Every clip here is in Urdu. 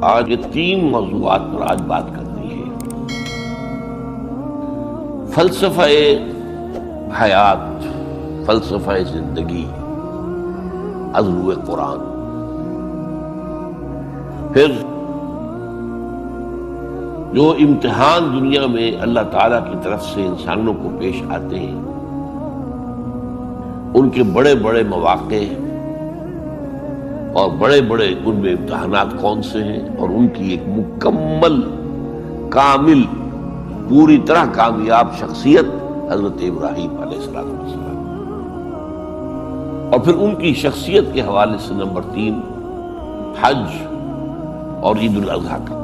آج یہ 3 موضوعات پر آج بات کرنی ہے۔ فلسفہ حیات، فلسفہ زندگی از روئے قرآن، پھر جو امتحان دنیا میں اللہ تعالیٰ کی طرف سے انسانوں کو پیش آتے ہیں، ان کے بڑے بڑے مواقع اور بڑے بڑے ان میں امتحانات کون سے ہیں، اور ان کی ایک مکمل، کامل، پوری طرح کامیاب شخصیت حضرت ابراہیم علیہ السلام، اور پھر ان کی شخصیت کے حوالے سے نمبر 3 حج اور عید الاضحیٰ کا۔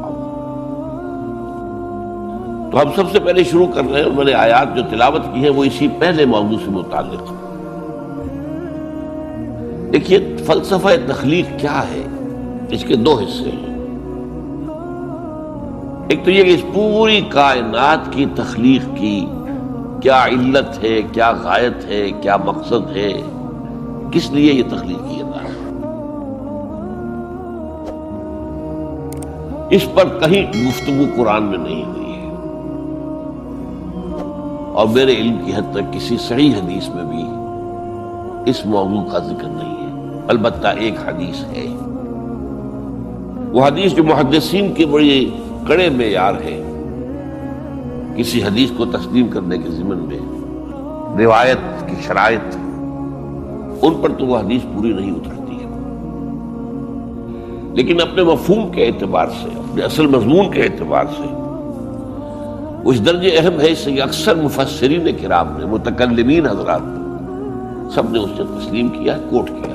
تو ہم سب سے پہلے شروع کر رہے ہیں، میں نے آیات جو تلاوت کی ہیں وہ اسی پہلے موضوع سے متعلق۔ دیکھیے فلسفہ تخلیق کیا ہے، اس کے 2 حصے ہیں۔ ایک تو یہ کہ اس پوری کائنات کی تخلیق کی کیا علت ہے، کیا غایت ہے، کیا مقصد ہے، کس لیے یہ تخلیق کیا جا رہا ہے۔ اس پر کہیں گفتگو قرآن میں نہیں ہوئی ہے، اور میرے علم کی حد تک کسی صحیح حدیث میں بھی اس موضوع کا ذکر نہیں ہے۔ البتہ ایک حدیث ہے، وہ حدیث جو محدثین کے بڑے کڑے معیار ہے کسی حدیث کو تسلیم کرنے کے ضمن میں، روایت کی شرائط، ان پر تو وہ حدیث پوری نہیں اترتی ہے، لیکن اپنے مفہوم کے اعتبار سے، اپنے اصل مضمون کے اعتبار سے وہ اس درجے اہم ہے کہ اکثر مفسرین کرام نے، متکلمین حضرات نے، سب نے اس سے تسلیم کیا، کوٹ کیا۔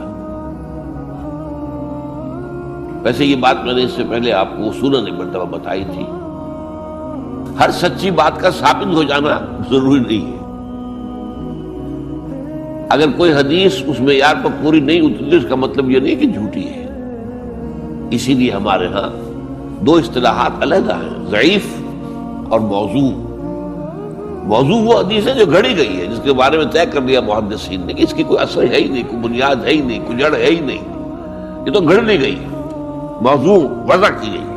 ویسے یہ بات میں نے اس سے پہلے آپ کو اصولاً ایک مرتبہ بتائی تھی، ہر سچی بات کا ثابت ہو جانا ضروری نہیں ہے۔ اگر کوئی حدیث اس معیار پر پوری نہیں اتری، اس کا مطلب یہ نہیں کہ جھوٹی ہے۔ اسی لیے ہمارے ہاں 2 اصطلاحات علیحدہ ہیں، ضعیف اور موضوع۔ موضوع وہ حدیث ہے جو گھڑی گئی ہے، جس کے بارے میں طے کر لیا محدثین نے کہ اس کی کوئی اثر ہے ہی نہیں، کوئی بنیاد ہے ہی نہیں، کوئی جڑ ہے ہی نہیں، یہ تو گھڑ لی گئی، موضوع وضع کی گئی۔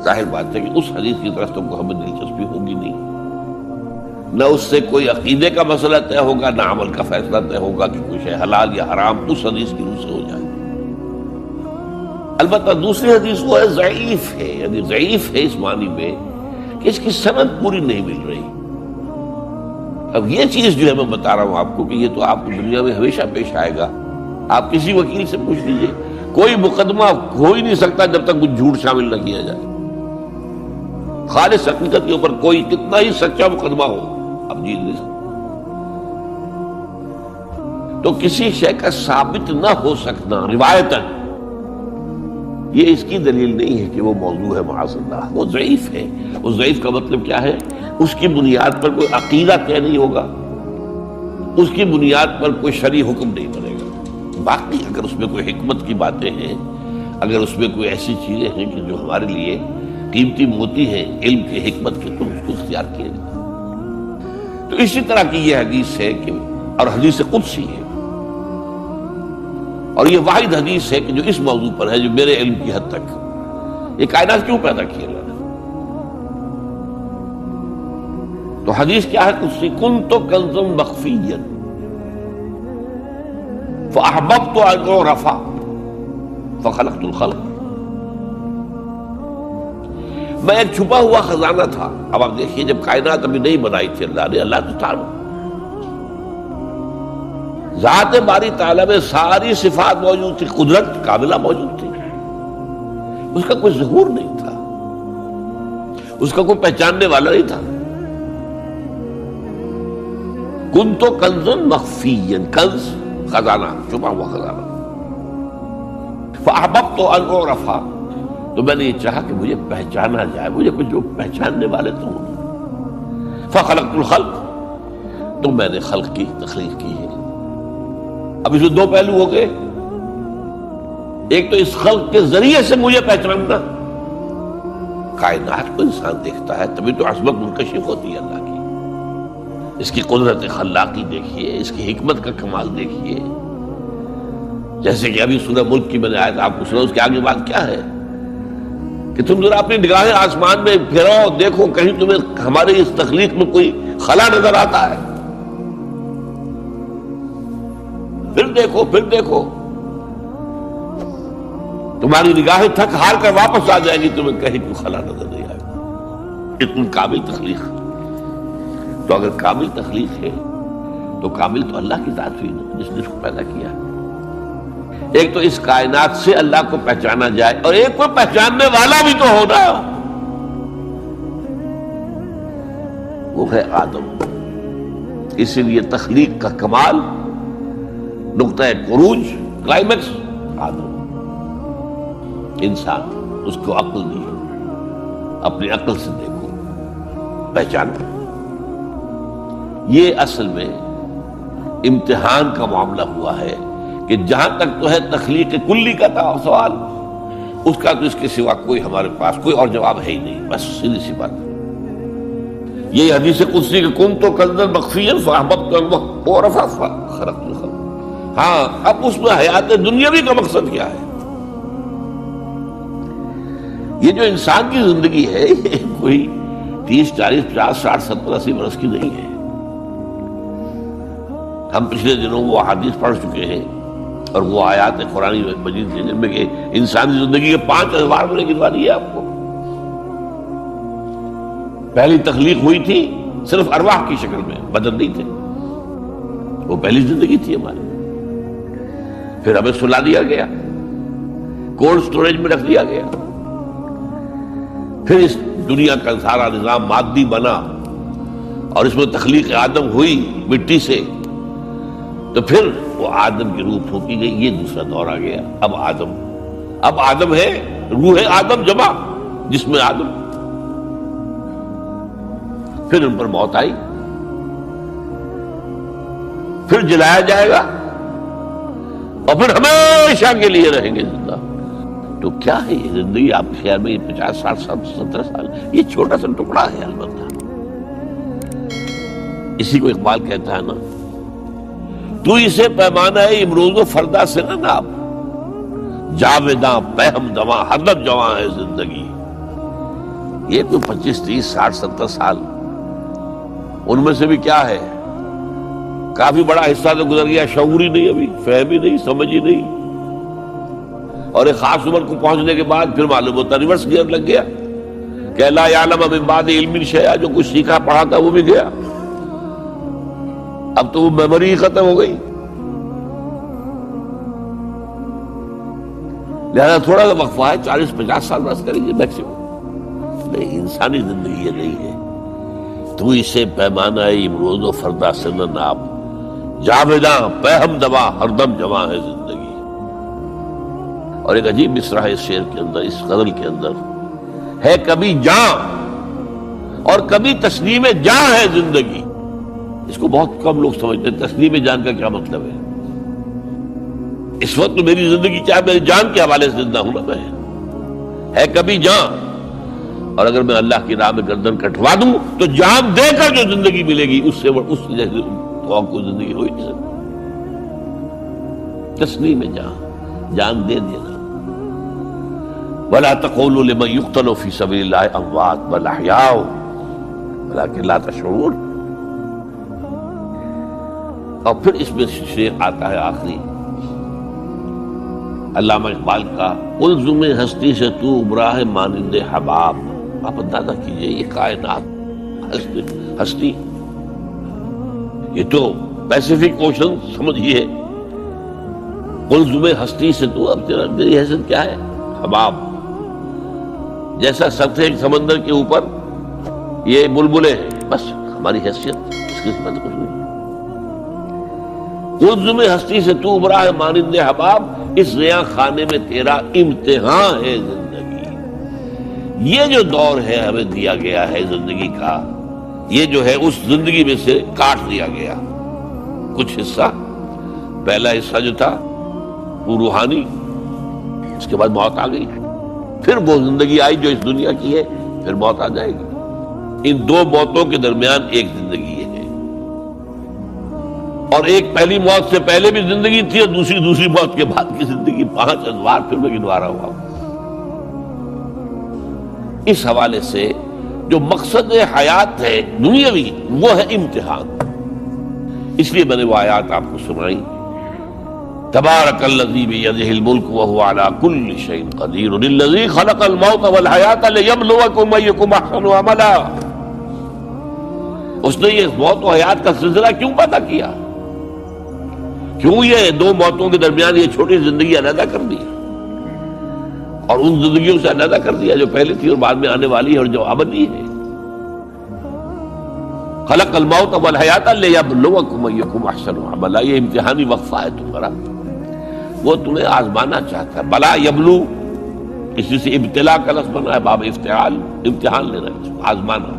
ظاہر بات ہے کہ اس حدیث کی طرف تو ہمیں دلچسپی ہوگی نہیں، نہ اس سے کوئی عقیدے کا مسئلہ طے ہوگا، نہ عمل کا فیصلہ طے ہوگا کہ کوئی شے حلال یا حرام اس حدیث کی روح سے ہو جائے۔ البتہ دوسری حدیث وہ ہے ضعیف ہے، یعنی ضعیف ہے اس معنی میں کہ اس کی سند پوری نہیں مل رہی۔ اب یہ چیز جو ہے میں بتا رہا ہوں آپ کو کہ یہ تو آپ کو دنیا میں ہمیشہ پیش آئے گا۔ آپ کسی وکیل سے پوچھ لیجئے، کوئی مقدمہ ہو ہی نہیں سکتا جب تک کچھ جھوٹ شامل نہ کیا جائے۔ خالص حقیقت کے اوپر کوئی کتنا ہی سچا مقدمہ ہو، اب جیت نہیں سکتا۔ تو کسی شے کا ثابت نہ ہو سکنا روایتاً، یہ اس کی دلیل نہیں ہے کہ وہ موضوع ہے، معاذ اللہ، وہ ضعیف ہے۔ اس ضعیف کا مطلب کیا ہے؟ اس کی بنیاد پر کوئی عقیدہ طے نہیں ہوگا، اس کی بنیاد پر کوئی شرعی حکم نہیں بنے گا۔ باقی اگر اس میں کوئی حکمت کی باتیں ہیں، اگر اس میں کوئی ایسی چیزیں ہیں کہ جو ہمارے لیے قیمتی موتی ہیں علم کے، حکمت کے، تو اس کو اختیار کیا جائے۔ تو اسی طرح کی یہ حدیث ہے کہ، اور حدیث قدسی ہے، اور یہ واحد حدیث ہے کہ جو اس موضوع پر ہے، جو میرے علم کی حد تک یہ کائنات کیوں پیدا کی اللہ نے۔ تو حدیث کیا ہے قدسی؟ کنت کنزا مخفیا فاحببت ان اعرف فخلقت الخلق۔ میں ایک چھپا ہوا خزانہ تھا۔ اب آپ دیکھیے، جب کائنات ابھی نہیں بنائی تھی اللہ نے، اللہ تو تھا، ذات باری تعالیٰ میں ساری صفات موجود تھی، قدرت کاملہ موجود تھی، اس کا کوئی ظہور نہیں تھا، اس کا کوئی پہچاننے والا نہیں تھا۔ کنت کنزا مخفیا، کنز خزانہ، چھپا ہوا خزانہ۔ فاحببت ان اعرف، تو میں نے یہ چاہا کہ مجھے پہچانا جائے، مجھے کچھ لوگ پہچاننے والے تو ہوں۔ فخلقت الخلق، تو میں نے خلق کی تخلیق کی ہے۔ اب اس میں 2 پہلو ہو گئے، ایک تو اس خلق کے ذریعے سے مجھے پہچاننا، کائنات کو انسان دیکھتا ہے تبھی تو عظمت منکشف ہوتی ہے اللہ کی، اس کی قدرت خلاقی دیکھیے، اس کی حکمت کا کمال دیکھیے۔ جیسے کہ ابھی سورہ ملک کی میں نے آیت آپ کو سنا، اس کے آگے بات کیا ہے کہ تم ذرا اپنی نگاہیں آسمان میں پھیراؤ، دیکھو کہیں تمہیں ہماری اس تخلیق میں کوئی خلا نظر آتا ہے؟ پھر دیکھو، پھر دیکھو، تمہاری نگاہیں تھک ہار کر واپس آ جائے گی، تمہیں کہیں کوئی خلا نظر نہیں آئے گا۔ اتنی کامل تخلیق۔ تو اگر کامل تخلیق ہے تو کامل تو اللہ کی ذات ہوئی نا، جس نے اس کو پیدا کیا۔ ایک تو اس کائنات سے اللہ کو پہچانا جائے، اور ایک کو پہچاننے والا بھی تو ہونا، وہ ہے آدم۔ اسی لیے تخلیق کا کمال، نقطہ عروج، کلائمیکس آدم، انسان۔ اس کو عقل دی، اپنی عقل سے دیکھو، پہچانو۔ یہ اصل میں امتحان کا معاملہ ہوا ہے کہ جہاں تک تو ہے تخلیق کلی کا تھا سوال، اس کا تو اس کے سوا کوئی ہمارے پاس کوئی اور جواب ہے ہی نہیں، بس سیدھی سی بات۔ یہ حدیث قدسی کہ کنت کنزا مخفیا فاحببت ان اعرف فخرقت الخلق۔ ہاں، اب اس میں حیات دنیاوی کا مقصد کیا ہے؟ یہ جو انسان کی زندگی ہے یہ کوئی 30 40 50 60 70 80 برس کی نہیں ہے۔ ہم پچھلے دنوں وہ حدیث پڑھ چکے ہیں اور وہ آیات قرآن مجید ہیں جن میں کہ انسانی زندگی کے 5 ادوار میں نے گنوا دیے آپ کو۔ پہلی تخلیق ہوئی تھی صرف ارواح کی شکل میں، بدن نہیں تھے، وہ پہلی زندگی تھی ہماری۔ پھر ہمیں سلا دیا گیا، کولڈ سٹوریج میں رکھ دیا گیا۔ پھر اس دنیا کا سارا نظام مادی بنا اور اس میں تخلیق آدم ہوئی مٹی سے، تو پھر وہ آدم کی روح پھونکی گئی، یہ دوسرا دور آ گیا۔ اب آدم ہے، روح آدم جمع، جس میں آدم۔ پھر ان پر موت آئی، پھر جلایا جائے گا اور پھر ہمیشہ کے لیے رہیں گے زندہ۔ تو کیا ہے یہ زندگی آپ کے خیال میں؟ یہ 50 60 70 سال یہ چھوٹا سا ٹکڑا ہے البتہ۔ اسی کو اقبال کہتا ہے نا، تو اسے پیمانہ امروز و فردا سے نہ ناپ، جاویداں پہم دواں ہردم جواں ہے زندگی۔ یہ کوئی 25 30 60 70 سال، ان میں سے بھی کیا ہے، کافی بڑا حصہ تو گزر گیا، شعور ہی نہیں، ابھی فہم ہی نہیں، سمجھ ہی نہیں، اور ایک خاص عمر کو پہنچنے کے بعد پھر معلوم ہوتا ریورس گیئر لگ گیا کہ لا یعلم من بعد علم شیئا، جو کچھ سیکھا پڑھا تھا وہ بھی گیا، اب تو وہ میموری ختم ہو گئی۔ لہذا تھوڑا سا وقفہ ہے، 40 50 سال بس کریے میکسیمم۔ نہیں، انسانی زندگی یہ نہیں ہے۔ تو اسے پیمانہ امروز و فردا سے نہ ناپ، جاویداں پہم دواں ہردم جواں ہے زندگی۔ اور ایک عجیب مصرع ہے اس شعر کے اندر، اس غزل کے اندر ہے، کبھی جاں اور کبھی تسلیم جاں ہے زندگی۔ اس کو بہت کم لوگ سمجھتے ہیں، تسلیم جان کا کیا مطلب ہے؟ اس وقت تو میری زندگی چاہے میری جان کے حوالے سے زندہ ہوں نا میں، ہے کبھی جاں، اور اگر میں اللہ کی راہ میں گردن کٹوا دوں تو جان دے کر جو زندگی ملے گی اس سے اس جیسے اور کوئی زندگی ہو ہی نہیں سکتی۔ تسلیم جاں، جان دے دینا۔ وَلَا تَقُولُوا لِمَن يُقْتَلُ فِي سَبِيلِ اللَّهِ أَمْوَاتٌ بَلْ أَحْيَاءٌ وَلَكِنْ لَا تَشْعُرُونَ۔ اور پھر اس میں شعر آتا ہے آخری علامہ اقبال کا، الزم ہستی سے تو ابراہ مانند حباب۔ آپ اندازہ کیجئے، یہ کائنات ہستی، یہ تو پیسیفک اوشن سمجھیے، الزم ہستی سے تو، اب تیری حیثیت کیا ہے؟ حباب، جیسا سطح سمندر کے اوپر یہ بلبلے ہیں، بس ہماری حیثیت اس کے ساتھ کچھ نہیں۔ الزم ہستی سے تو ابراہ مانند حباب، اس ریاں خانے میں تیرا امتحان ہے زندگی۔ یہ جو دور ہے ہمیں دیا گیا ہے زندگی کا، یہ جو ہے اس زندگی میں سے کاٹ دیا گیا کچھ حصہ۔ پہلا حصہ جو تھا وہ روحانی، اس کے بعد موت آ گئی، پھر وہ زندگی آئی جو اس دنیا کی ہے، پھر موت آ جائے گی۔ ان دو موتوں کے درمیان ایک زندگی ہے، اور ایک پہلی موت سے پہلے بھی زندگی تھی اور دوسری موت کے بعد کی زندگی، 5 ادوار پھر میں گنوا رہا ہوں۔ اس حوالے سے جو مقصد حیات ہے دنیاوی وہ ہے امتحان. اس لیے میں نے وہ آیات آپ کو سنائی. تبارک الذی بیدہ الملک وہو علی کل شیء قدیر الذی خلق الموت والحیاۃ لیبلوکم ایکم احسن عملا. اس نے یہ موت و حیات کا سلسلہ کیوں پیدا کیا؟ کیوں یہ دو موتوں کے درمیان یہ چھوٹی زندگی علیحدہ کر دی اور ان زندگیوں سے علیحدہ کر دیا جو پہلے تھی اور بعد میں آنے والی ہے اور جو ابدی ہے. خلق الموت والحیات لیبلوکم ایکم احسن عملا. یہ امتحانی وقفہ ہے تمہارا، وہ تمہیں آزمانا چاہتا ہے. بلا یبلو اسی سے ابتلا کا لفظ بنا ہے، باب افتعال، امتحان لینا، آزمانا.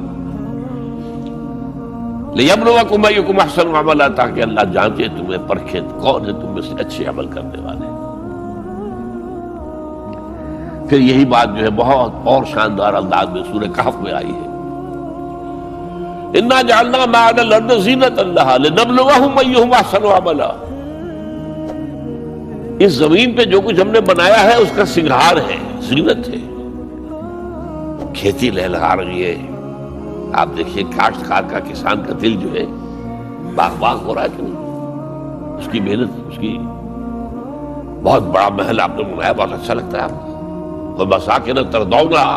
لیبلوکم ایکم احسن عملا، تاکہ اللہ جانچے تمہیں، پرکھے کون ہے تم میں سے اچھے عمل کرنے والے. پھر یہی بات جو ہے بہت اور شاندار انداز میں سورہ کہف میں آئی ہے. انا جعلنا ما علی الارض زینۃ لہا لنبلوہم ایہم احسن عملا. اس زمین پہ جو کچھ ہم نے بنایا ہے اس کا سنگھار ہے، زینت ہے. کھیتی لہلہا رہی ہے، آپ دیکھیے کاشتکار کا، کسان کا دل جو ہے باغ باغ ہو رہا ہے کہ نہیں. اس کی محنت، اس کی بہت بڑا محل آپ نے بنایا، بہت اچھا لگتا ہے آپ کو. وَمَسَاكِنَ تَرْضَوْنَهَا،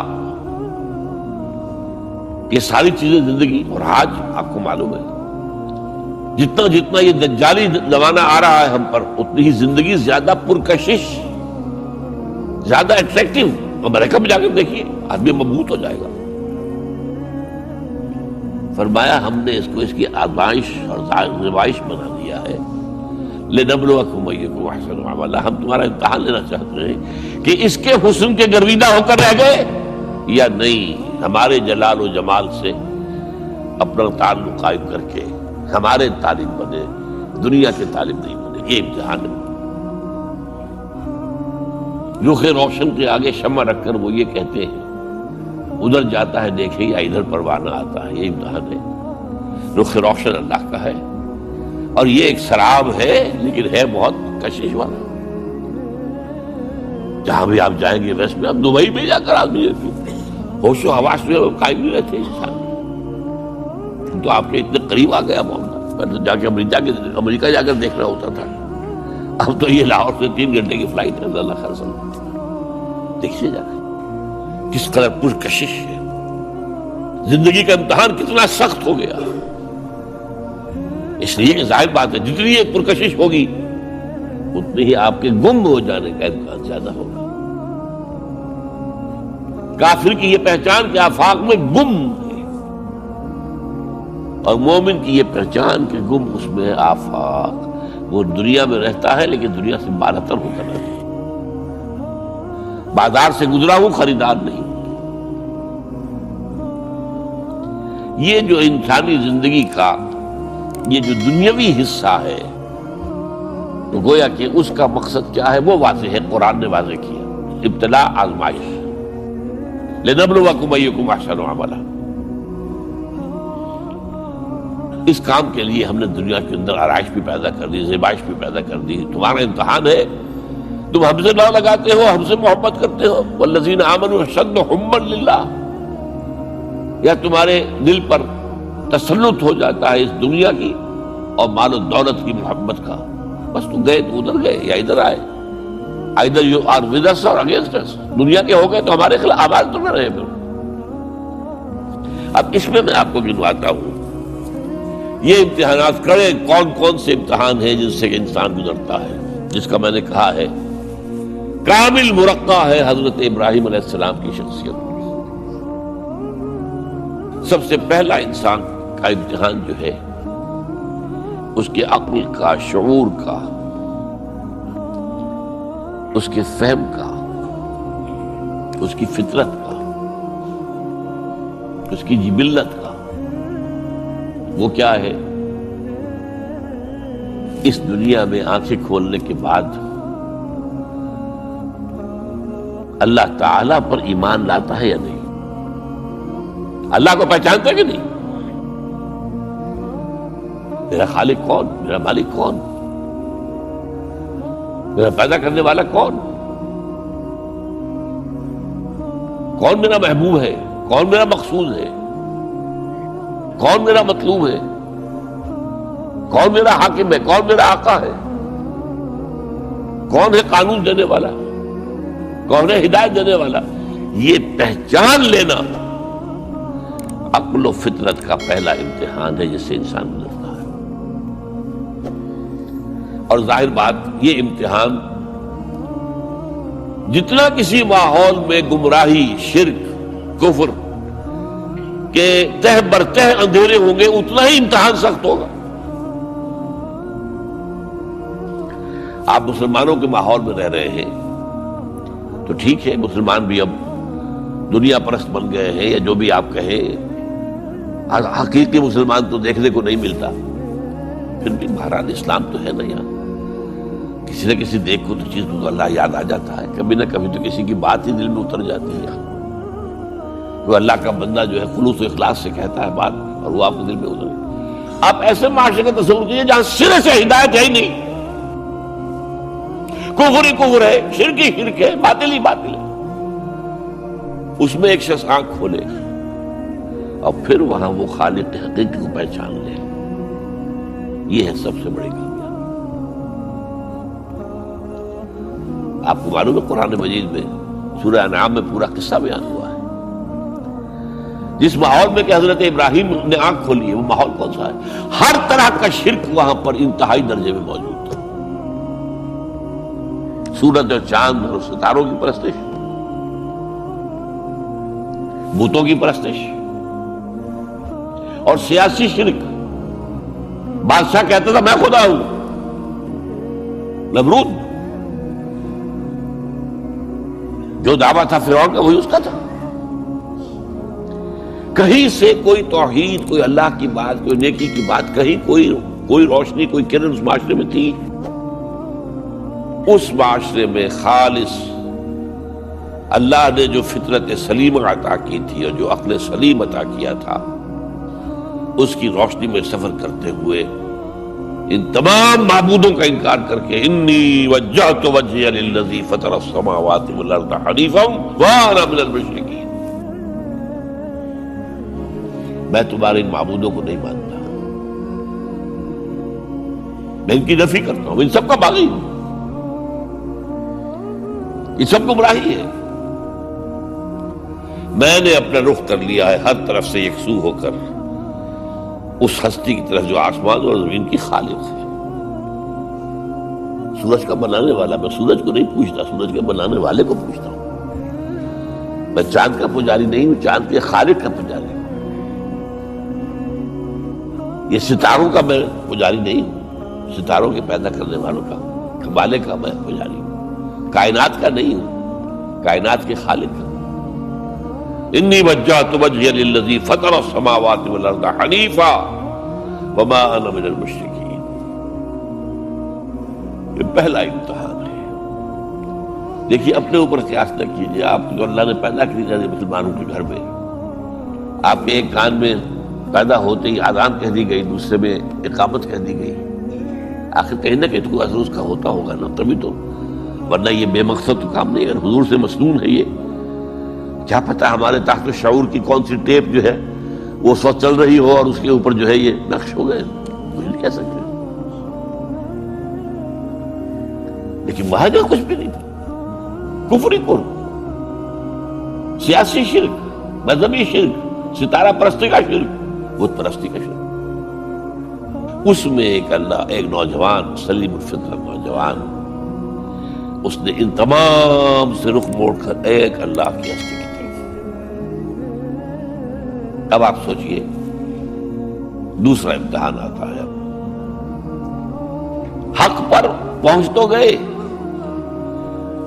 یہ ساری چیزیں زندگی. اور آج آپ کو معلوم ہے جتنا جتنا یہ دجالی زمانہ آ رہا ہے ہم پر، اتنی ہی زندگی زیادہ پرکشش، زیادہ اٹریکٹیو. امریکہ میں جا کر دیکھیے آدمی مبہوت ہو جائے گا. فرمایا ہم نے اس کو اس کی آزمائش اور زمائش بنا دیا ہے. لنبلوکم ایکم احسن عملا، ہم تمہارا امتحان لینا چاہتے ہیں کہ اس کے حسن کے گرویدہ ہو کر رہ گئے یا نہیں. ہمارے جلال و جمال سے اپنا تعلق قائم کر کے ہمارے طالب بنے، دنیا کے طالب نہیں بنے. یہ امتحان ہے. رخ روشن کے آگے شمع رکھ کر وہ یہ کہتے ہیں ادھر جاتا ہے دیکھے یا ادھر پروانہ آتا ہے. یہ امتحان ہے. رخ روشن اللہ کا ہے اور یہ ایک سراب ہے لیکن ہے بہت کشش والا. جہاں بھی آپ جائیں گے ویسٹ میں، آپ دبئی میں جا کر آدمی ہوش و حواس میں قائم نہیں رہتے انسان. تو آپ کے اتنے قریب آ گیا معاملہ. میں تو جا کے امریکہ جا کر دیکھنا ہوتا تھا. اب تو یہ لاہور سے 3 گھنٹے کی فلائٹ ہے. اللہ خیر سلام. دیکھیے جا کے کس قدر پرکشش ہے. زندگی کا امتحان کتنا سخت ہو گیا. اس لیے کہ ظاہر بات ہے جتنی یہ پرکشش ہوگی اتنی ہی آپ کے گم ہو جانے کا امکان زیادہ ہوگا. کافر کی یہ پہچان کہ آفاق میں گم ہے، اور مومن کی یہ پہچان کہ گم اس میں آفاق. وہ دنیا میں رہتا ہے لیکن دنیا سے بالاتر ہو کر رہتا ہے. بازار سے گزرا ہوں، خریدار نہیں. یہ جو انسانی زندگی کا یہ جو دنیاوی حصہ ہے تو گویا کہ اس کا مقصد کیا ہے وہ واضح ہے. قرآن نے واضح کیا. ابتلا، آزمائش. لنبلوکم ایکم احسن عملا. اس کام کے لیے ہم نے دنیا کے اندر آرائش بھی پیدا کر دی، زیبائش بھی پیدا کر دی. تمہارا امتحان ہے. تم ہم سے نہ لگاتے ہو، ہم سے محبت کرتے ہو. والذین آمنوا اشد حبا للہ، یا تمہارے دل پر تسلط ہو جاتا ہے اس دنیا کی اور مال و دولت کی محبت کا. بس تم گئے تو ادھر گئے یا ادھر آئے. either you are with us or against us. دنیا کے ہو گئے تو ہمارے خلاف آواز تو نہ رہے. پھر اب اس میں آپ کو گنواتا ہوں یہ امتحانات کرے کون کون سے امتحان ہیں جن سے انسان گزرتا ہے، جس کا میں نے کہا ہے کامل مرقع ہے حضرت ابراہیم علیہ السلام کی شخصیت. سب سے پہلا انسان کا امتحان جو ہے اس کے عقل کا، شعور کا، اس کے فہم کا، اس کی فطرت کا، اس کی جبلت کا. وہ کیا ہے؟ اس دنیا میں آنکھیں کھولنے کے بعد اللہ تعالی پر ایمان لاتا ہے یا نہیں؟ اللہ کو پہچانتا ہے کہ نہیں؟ میرا خالق کون؟ میرا مالک کون؟ میرا پیدا کرنے والا کون؟ کون میرا محبوب ہے، کون میرا مقصود ہے، کون میرا مطلوب ہے، کون میرا حاکم ہے، کون میرا آقا ہے، کون ہے قانون دینے والا، کون ہے ہدایت دینے والا. یہ پہچان لینا عقل و فطرت کا پہلا امتحان ہے جس سے انسان گزرتا ہے. اور ظاہر بات یہ امتحان جتنا کسی ماحول میں گمراہی، شرک، کفر کے تہ برتہ اندھیرے ہوں گے اتنا ہی امتحان سخت ہوگا. آپ مسلمانوں کے ماحول میں رہ رہے ہیں تو ٹھیک ہے، مسلمان بھی اب دنیا پرست بن گئے ہیں یا جو بھی آپ کہیں، حقیقی مسلمان تو دیکھنے کو نہیں ملتا. پھر بھی بہرحال اسلام تو ہے نا یار، کسی نہ کسی دیکھ کو تو چیز تو اللہ یاد آ جاتا ہے، کبھی نہ کبھی تو کسی کی بات ہی دل میں اتر جاتی ہے. وہ اللہ کا بندہ جو ہے خلوص و اخلاص سے کہتا ہے بات اور وہ آپ کے دل میں اتر. آپ ایسے معاشرے کا تصور کیجیے جہاں سرے سے ہدایت ہے ہی نہیں، کفر ہی کفر ہے، شرک ہی شرک ہے، باطل ہی باطل ہے. اس میں ایک شخص آنکھ کھولے اور پھر وہاں وہ خالق حقیقی کو پہچان لے، یہ ہے سب سے بڑی کامیابی. آپ کو معلوم ہے قرآن مجید میں سورہ انعام میں پورا قصہ بیان ہوا ہے. جس ماحول میں کہ حضرت ابراہیم نے آنکھ کھولی ہے وہ ماحول کون سا ہے؟ ہر طرح کا شرک وہاں پر انتہائی درجے میں موجود تھا. سورج اور چاند اور ستاروں کی پرستش، بتوں کی پرستش، اور سیاسی شرک. بادشاہ کہتا تھا میں خدا ہوں، نمرود جو دعویٰ تھا فرعون کا وہی اس کا تھا. کہیں سے کوئی توحید، کوئی اللہ کی بات، کوئی نیکی کی بات، کہیں کوئی روشنی، کوئی کرن اس معاشرے میں تھی. اس معاشرے میں خالص اللہ نے جو فطرت سلیم عطا کی تھی اور جو عقل سلیم عطا کیا تھا، اس کی روشنی میں سفر کرتے ہوئے ان تمام معبودوں کا انکار کر کے انی وجہت وجہی للذی فطر السماوات والارض حنیفا وانا من المشرکین، میں تمہارے ان معبودوں کو نہیں مانتا، میں ان کی نفی کرتا ہوں، ان سب کا باغی ہوں، یہ سب گمراہی ہے. میں نے اپنا رخ کر لیا ہے ہر طرف سے یکسو ہو کر اس ہستی کی طرف جو آسمان اور زمین کی خالق ہے. سورج کا بنانے والا، میں سورج کو نہیں پوچھتا، سورج کے بنانے والے کو پوچھتا ہوں. میں چاند کا پجاری نہیں ہوں، چاند کے خالق کا پجاری ہوں. یہ ستاروں کا میں پجاری نہیں ہوں، ستاروں کے پیدا کرنے والوں کا، مالک کا میں پجاری ہوں. کائنات کا نہیں ہوں، کائنات کے خالق کا. انی وجہت وجہی للذی فطر السماوات والارض حنیفا وما انا من المشرکین. یہ پہلا امتحان ہے. دیکھیے اپنے اوپر قیاس نہ کیجیے. آپ کو اللہ نے پیدا کیا مسلمانوں کے گھر میں، آپ کے ایک کان میں پیدا ہوتے ہی آذان کہہ دی گئی، دوسرے میں اقامت کہہ دی گئی. آخر کہیں نہ کہیں تو اثر اس کا ہوتا ہوگا نا، تبھی تو، ورنہ یہ بے مقصد تو کام نہیں ہے. حضور سے مسنون ہے یہ. کیا پتہ ہمارے تحت شعور کی کون سی ٹیپ جو ہے وہ اس وقت چل رہی ہو اور اس کے اوپر جو ہے یہ نقش ہو گئے، کچھ نہیں کہہ سکتے. لیکن وہاں جو کچھ بھی نہیں تھا، کفری پر، سیاسی شرک، مذہبی شرک، ستارہ پرستی کا شرک، بت پرستی کا شرک. اس میں ایک نوجوان، سلیم الفطرت نوجوان، اس نے ان تمام سے رخ موڑ کر ایک اللہ کی ہستی کی طرف. اب آپ سوچئے دوسرا امتحان آتا ہے. حق پر پہنچ تو گئے،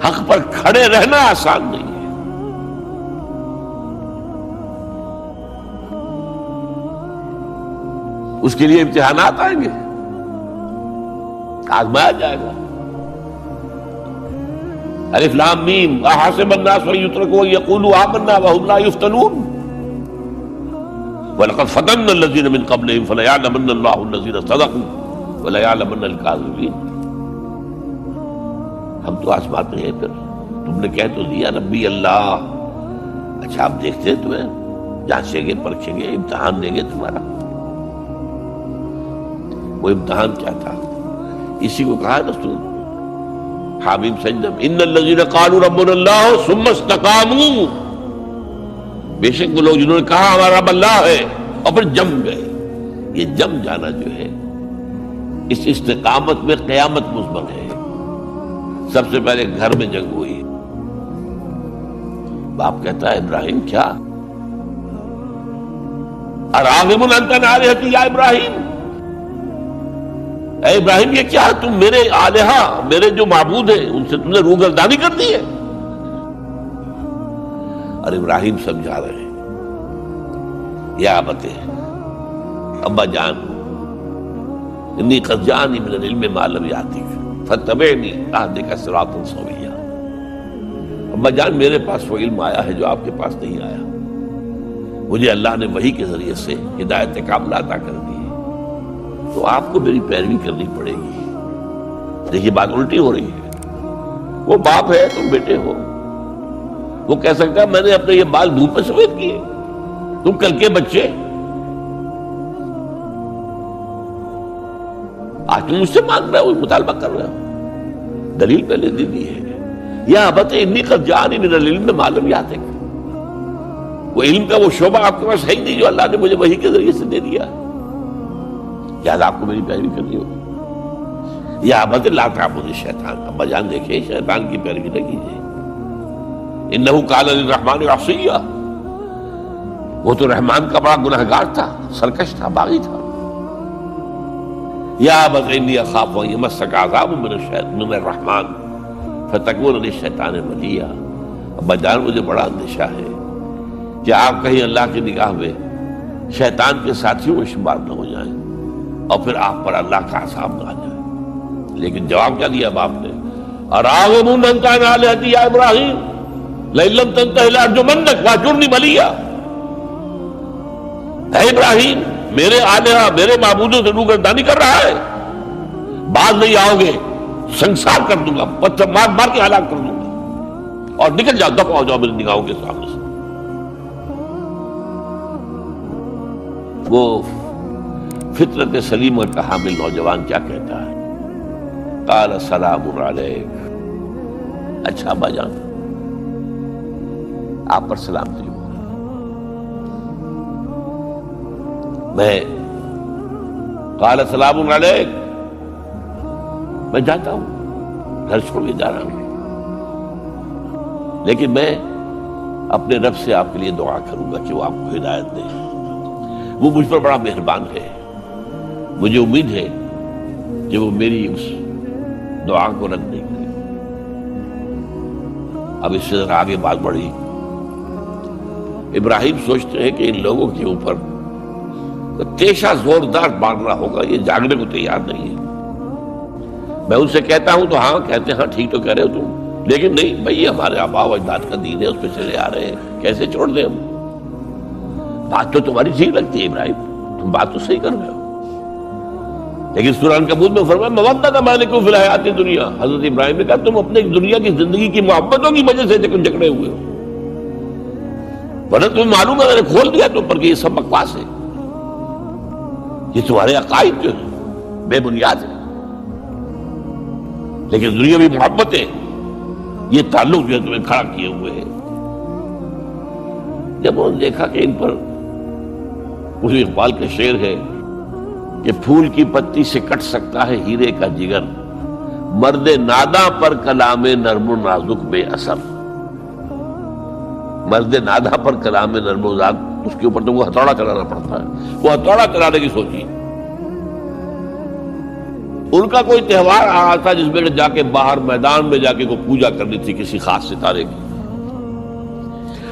حق پر کھڑے رہنا آسان نہیں ہے. اس کے لیے امتحانات آئیں گے، آزمایا جائے گا. الف لام میم احسب الناس ان يتركوا ان يقولوا آمنا وهم لا يفتنون ولقد فتنا الذين من قبلهم فليعلمن الله الذين صدقوا وليعلمن الكاذبين. ہم تو آسماتے ہیں. پھر تم نے کہہ تو دیا ربی اللہ، اچھا آپ دیکھتے ہیں تمہیں جانچیں گے پرکھیں گے امتحان دیں گے تمہارا. وہ امتحان کیا تھا؟ اسی کو کہا رسول حامیم سجدہ ان الذین قالوا ربنا اللہ ثم استقاموا، بے شک وہ لوگ جنہوں نے کہا ہمارا رب اللہ ہے اور پھر جم گئے. یہ جم جانا جو ہے اس استقامت میں قیامت مضمن ہے. سب سے پہلے گھر میں جنگ ہوئی. باپ کہتا ہے ابراہیم کیا اراغب انت عن آلہتی یا ابراہیم، اے ابراہیم یہ کیا تم میرے آلہہ میرے جو معبود ہیں ان سے تم نے روگردانی کر دی ہے. اور ابراہیم سمجھا رہے ہیں یا ابت ابا جان انی قد جانی من العلم ما لم یاتک فاتبعنی اہدک صراطا سویا. ابا جان میرے پاس وہ علم آیا ہے جو آپ کے پاس نہیں آیا. مجھے اللہ نے وحی کے ذریعے سے ہدایت کاملہ عطا کر دی ہے، تو آپ کو میری پیروی کرنی پڑے گی. دیکھیے بات الٹی ہو رہی ہے. وہ باپ ہے تم بیٹے ہو، وہ کہہ سکتا ہے میں نے اپنے یہ بال دھوپ میں سفید کیے، تم کل کے بچے. آج تم مجھ سے مانگ رہے ہو، مطالبہ کر رہے ہو. دلیل پہلے دے دی ہے یا ابت انی قد جانی من العلم ما لم یاتک. وہ علم کا وہ شعبہ آپ کے پاس ہے ہی نہیں جو اللہ نے مجھے وحی کے ذریعے سے دے دیا. یاد آپ کو میری پیروی کرنی ہوگی. یا ابت لا تعبد الشیطان، ابا جان دیکھیں شیطان کی پیروی نہ کیجیے. انہ قال للرحمن عصیا، وہ تو رحمان کا بڑا گنہگار تھا، سرکش تھا، باغی تھا. یا ابت انی اخاف ان یمسک عذاب من الرحمن فتکون للشیطان ولیا. ابا جان مجھے بڑا اندیشہ ہے کہ آپ کہیں اللہ کی نگاہ میں شیطان کے ساتھیوں میں شمار نہ ہو جائیں اور پھر آپ پر اللہ کا عذاب نہ آ جائے. لیکن جواب کیا دیا باپ نے؟ اراغب انت عن آلہتی یا ابراہیم لئن لم تنتہ لارجمنک واہجرنی ملیا. اے ابراہیم میرے آلہہ میرے معبودوں سے روگردانی کر رہا ہے، باز نہیں آؤ گے سنسار کر دوں گا، پتھر مار مار کے ہلاک کر دوں گا، اور نکل جاؤ دفع ہو جاؤ میری نگاہوں کے سامنے سے. وہ فطرت سلیمہ کا حامل نوجوان کیا کہتا ہے؟ قال سلام علیک. اچھا ابا جان آپ پر سلامتی ہو. میں قال سلام علیک، میں جاتا ہوں گھر چھوڑ کے جا رہا ہوں، لیکن میں اپنے رب سے آپ کے لیے دعا کروں گا کہ وہ آپ کو ہدایت دے. وہ مجھ پر بڑا مہربان ہے، مجھے امید ہے کہ وہ میری اس دعا کو رد نہیں کرے. اب اس سے ذرا آگے بات بڑھی. ابراہیم سوچتے ہیں کہ ان لوگوں کے اوپر تیشہ زوردار مارنا ہوگا، یہ جاگنے کو تیار نہیں ہے. میں ان سے کہتا ہوں تو ہاں کہتے ہیں ہاں ٹھیک تو کہہ رہے ہو تم، لیکن نہیں بھائی یہ ہمارے آباء و اجداد کا دین ہے، اس پہ چلے آ رہے ہیں، کیسے چھوڑ دیں ہم. بات تو تمہاری ٹھیک لگتی ہے ابراہیم، تم بات تو صحیح کر رہے ہو، لیکن سورہ عنکبوت میں فرمایا مودۃ بینکم فی الحیاۃ الدنیا. حضرت ابراہیم نے کہا تم اپنے دنیا کی زندگی کی محبتوں کی وجہ سے جکڑے ہوئے ہو، ورنہ تمہیں معلوم ہے میں نے کھول دیا تم پر کہ یہ سب بکواس ہے، یہ تمہارے عقائد جو ہیں بے بنیاد ہے. لیکن دنیاوی محبتیں یہ تعلق جو ہے تمہیں کھڑا کیے ہوئے ہیں. جب انہوں نے دیکھا کہ ان پر اس اقبال کا شعر ہے کہ پھول کی پتی سے کٹ سکتا ہے ہیرے کا جگر، مرد ناداں پر کلام نرم و نازک بے اثر. مرد ناداں پر کلام نرم و نازک، اس کے اوپر تو وہ ہتھوڑا چلانا پڑتا ہے. وہ ہتھوڑا چلانے کی سوچی. ان کا کوئی تہوار آ رہا تھا جس میں جا کے باہر میدان میں جا کے کوئی پوجا کرنی تھی کسی خاص ستارے کی،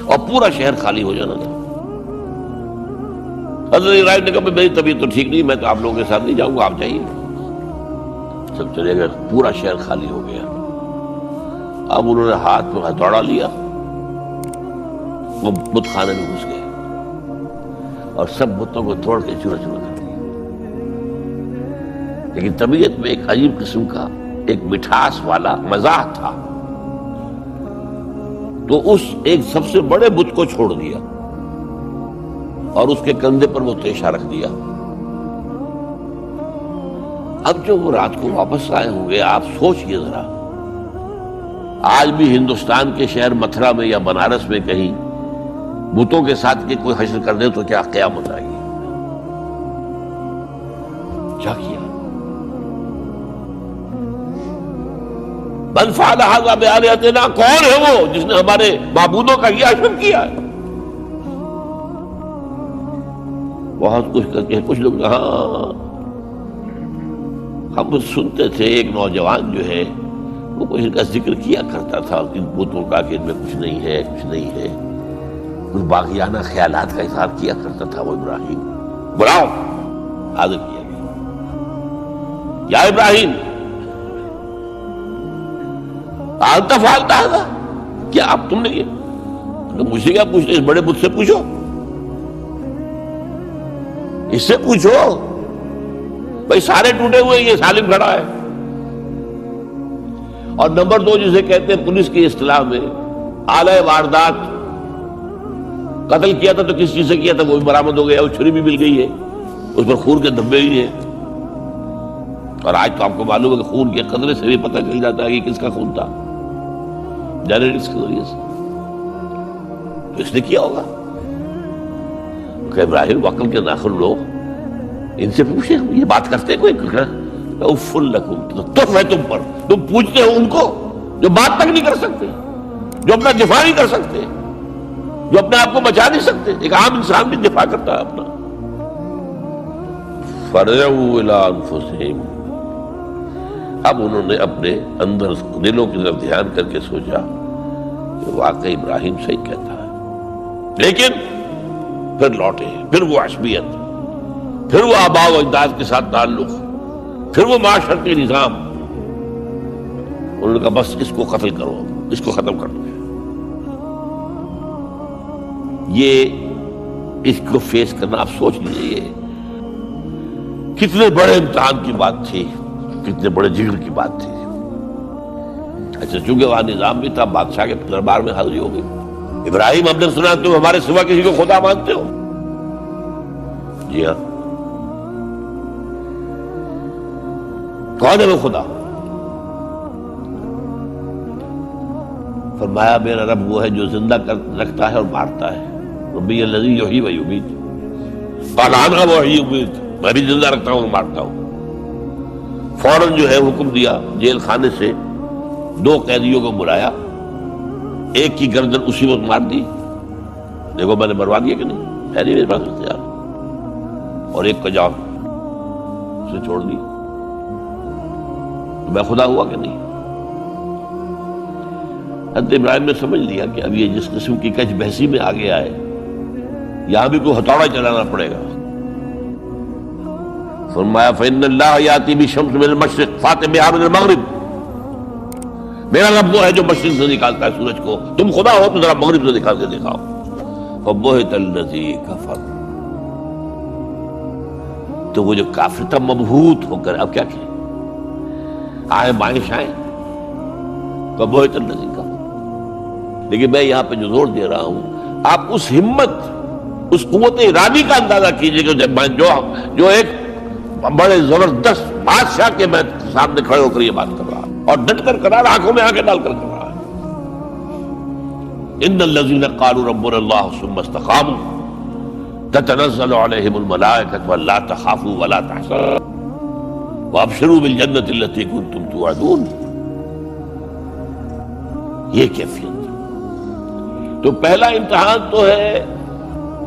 اور پورا شہر خالی ہو جانا تھا. حضرت ابراہیم نے کہا میری طبیعت تو ٹھیک نہیں، میں تو آپ لوگوں کے ساتھ نہیں جاؤں گا، آپ جائیے. سب چلے گئے، پورا شہر خالی ہو گیا. اب انہوں نے ہاتھ میں ہتھوڑا لیا، وہ بت خانے میں گھس گئے اور سب بتوں کو توڑ کے چورا چورا کر دیا. لیکن طبیعت میں ایک عجیب قسم کا ایک مٹھاس والا مزاح تھا. تو اس ایک سب سے بڑے بت کو چھوڑ دیا اور اس کے کندھے پر وہ تیشہ رکھ دیا. اب جو وہ رات کو واپس آئے ہوں گے، آپ سوچئے ذرا، آج بھی ہندوستان کے شہر متھرا میں یا بنارس میں کہیں بتوں کے ساتھ کے کوئی حشر کر دے تو کیا قیامت آئے گی. کیا کیا؟ من فعل ھذا بآلہتنا، کون ہے وہ جس نے ہمارے معبودوں کا یہ حشر کیا ہے؟ بہت کچھ کر کے کچھ لوگ، ہاں ہم سنتے تھے ایک نوجوان جو ہے وہ کوئی ان کا ذکر کیا کرتا تھا ان بتوں کا کہ ان میں کچھ نہیں ہے، کچھ نہیں ہے، کچھ باغیانہ خیالات کا اظہار کیا کرتا تھا وہ ابراہیم. بلاؤ، حاضر کیا گیا. یا ابراہیم انت فعلت ھذا، کیا اب تم نے یہ؟ مجھ سے کیا پوچھتے، اس بڑے بت سے پوچھو، اس سے پوچھو. بھائی سارے ٹوٹے ہوئے، یہ سالم کھڑا ہے. اور نمبر 2 جسے کہتے ہیں پولیس کی اصطلاح میں آلہ واردات، قتل کیا تھا تو کس چیز سے کیا تھا وہ بھی برآمد ہو گیا، وہ چھری بھی مل گئی ہے، اس پر خون کے دھبے بھی ہیں. اور آج تو آپ کو معلوم ہے کہ خون کے قطرے سے بھی پتہ چل جاتا ہے کہ کس کا خون تھا، جینیٹکس کے ذریعے سے. تو اس نے کیا ہوگا کہ ابراہیم عقل کے ناخن لوگ، ان سے پوچھے یہ بات کرتے کوئی؟ اف لکم، تف ہے تم پر، تم پوچھتے ہو ان کو جو بات تک نہیں کر سکتے، جو اپنا دفاع نہیں کر سکتے، جو اپنے آپ کو بچا نہیں سکتے. ایک عام انسان بھی دفاع کرتا ہے اپنا. فرجعوا الی انفسہم، اب انہوں نے اپنے اندر دلوں کی طرف دھیان کر کے سوچا کہ واقعی ابراہیم صحیح کہتا ہے. لیکن پھر لوٹے، پھر وہ عصبیت، پھر وہ آباء و اجداد کے ساتھ تعلق، پھر وہ معاشرتی نظام. انہوں نے کہا بس اس کو قتل کرو، اس کو ختم کر دو. یہ اس کو فیس کرنا، آپ سوچ لیجیے کتنے بڑے امتحان کی بات تھی، کتنے بڑے جگر کی بات تھی. اچھا چونکہ وہاں نظام بھی تھا، بادشاہ کے دربار میں حاضری ہو گئی. ابراہیم ہم نے سنا تم ہمارے سوا کسی کو خدا مانتے ہو؟ جی ہاں. کون ہے وہ خدا؟ فرمایا میرا رب وہ ہے جو زندہ رکھتا ہے اور مارتا ہے. ربی الذی یحیی و یمیت، قال انا احیی و امیت، میں بھی زندہ رکھتا ہوں اور مارتا ہوں. فوراً جو ہے حکم دیا، جیل خانے سے 2 قیدیوں کو بلایا، ایک کی گردن اسی وقت مار دی، دیکھو میں نے مروا دیا کہ نہیں، ہے نہیں میرے پاس اختیار. اور ایک کو جاؤ اسے چھوڑ دی. میں خدا ہوا کہ نہیں؟ حضرت ابراہیم نے سمجھ لیا کہ اب یہ جس قسم کی کچ بحثی میں آگے آئے، یہاں بھی کوئی ہتھوڑا چلانا پڑے گا. فرمایا فإن اللہ یاتی بالشمس من المشرق فأت بہا من المغرب، میرا رب وہ ہے جو مشرق سے نکالتا ہے سورج کو، تم خدا ہو تو ذرا مغرب سے نکال کے دکھاؤ. فبہت الذی کفر، تو وہ جو کافر تھا مبہوت ہو کر اب کیا کہیں، آئے بائیں شائیں. فبہت الذی کفر. لیکن میں یہاں پہ جو زور دے رہا ہوں، آپ اس ہمت، اس قوت ارادی کا اندازہ کیجئے کہ جو ایک بڑے زبردست بادشاہ کے میں سامنے کھڑے ہو کر یہ بات کر رہا ہوں اور ڈٹ کر رہا، آنکھوں میں آنکھیں ڈال کر رہا ہے. ان الذین قالوا ربنا اللہ ثم استقاموا تتنزل علیہم الملائکۃ الا تخافوا ولا تحزنوا وابشروا بالجنۃ التی کنتم توعدون. یہ کیفیت. تو پہلا امتحان تو ہے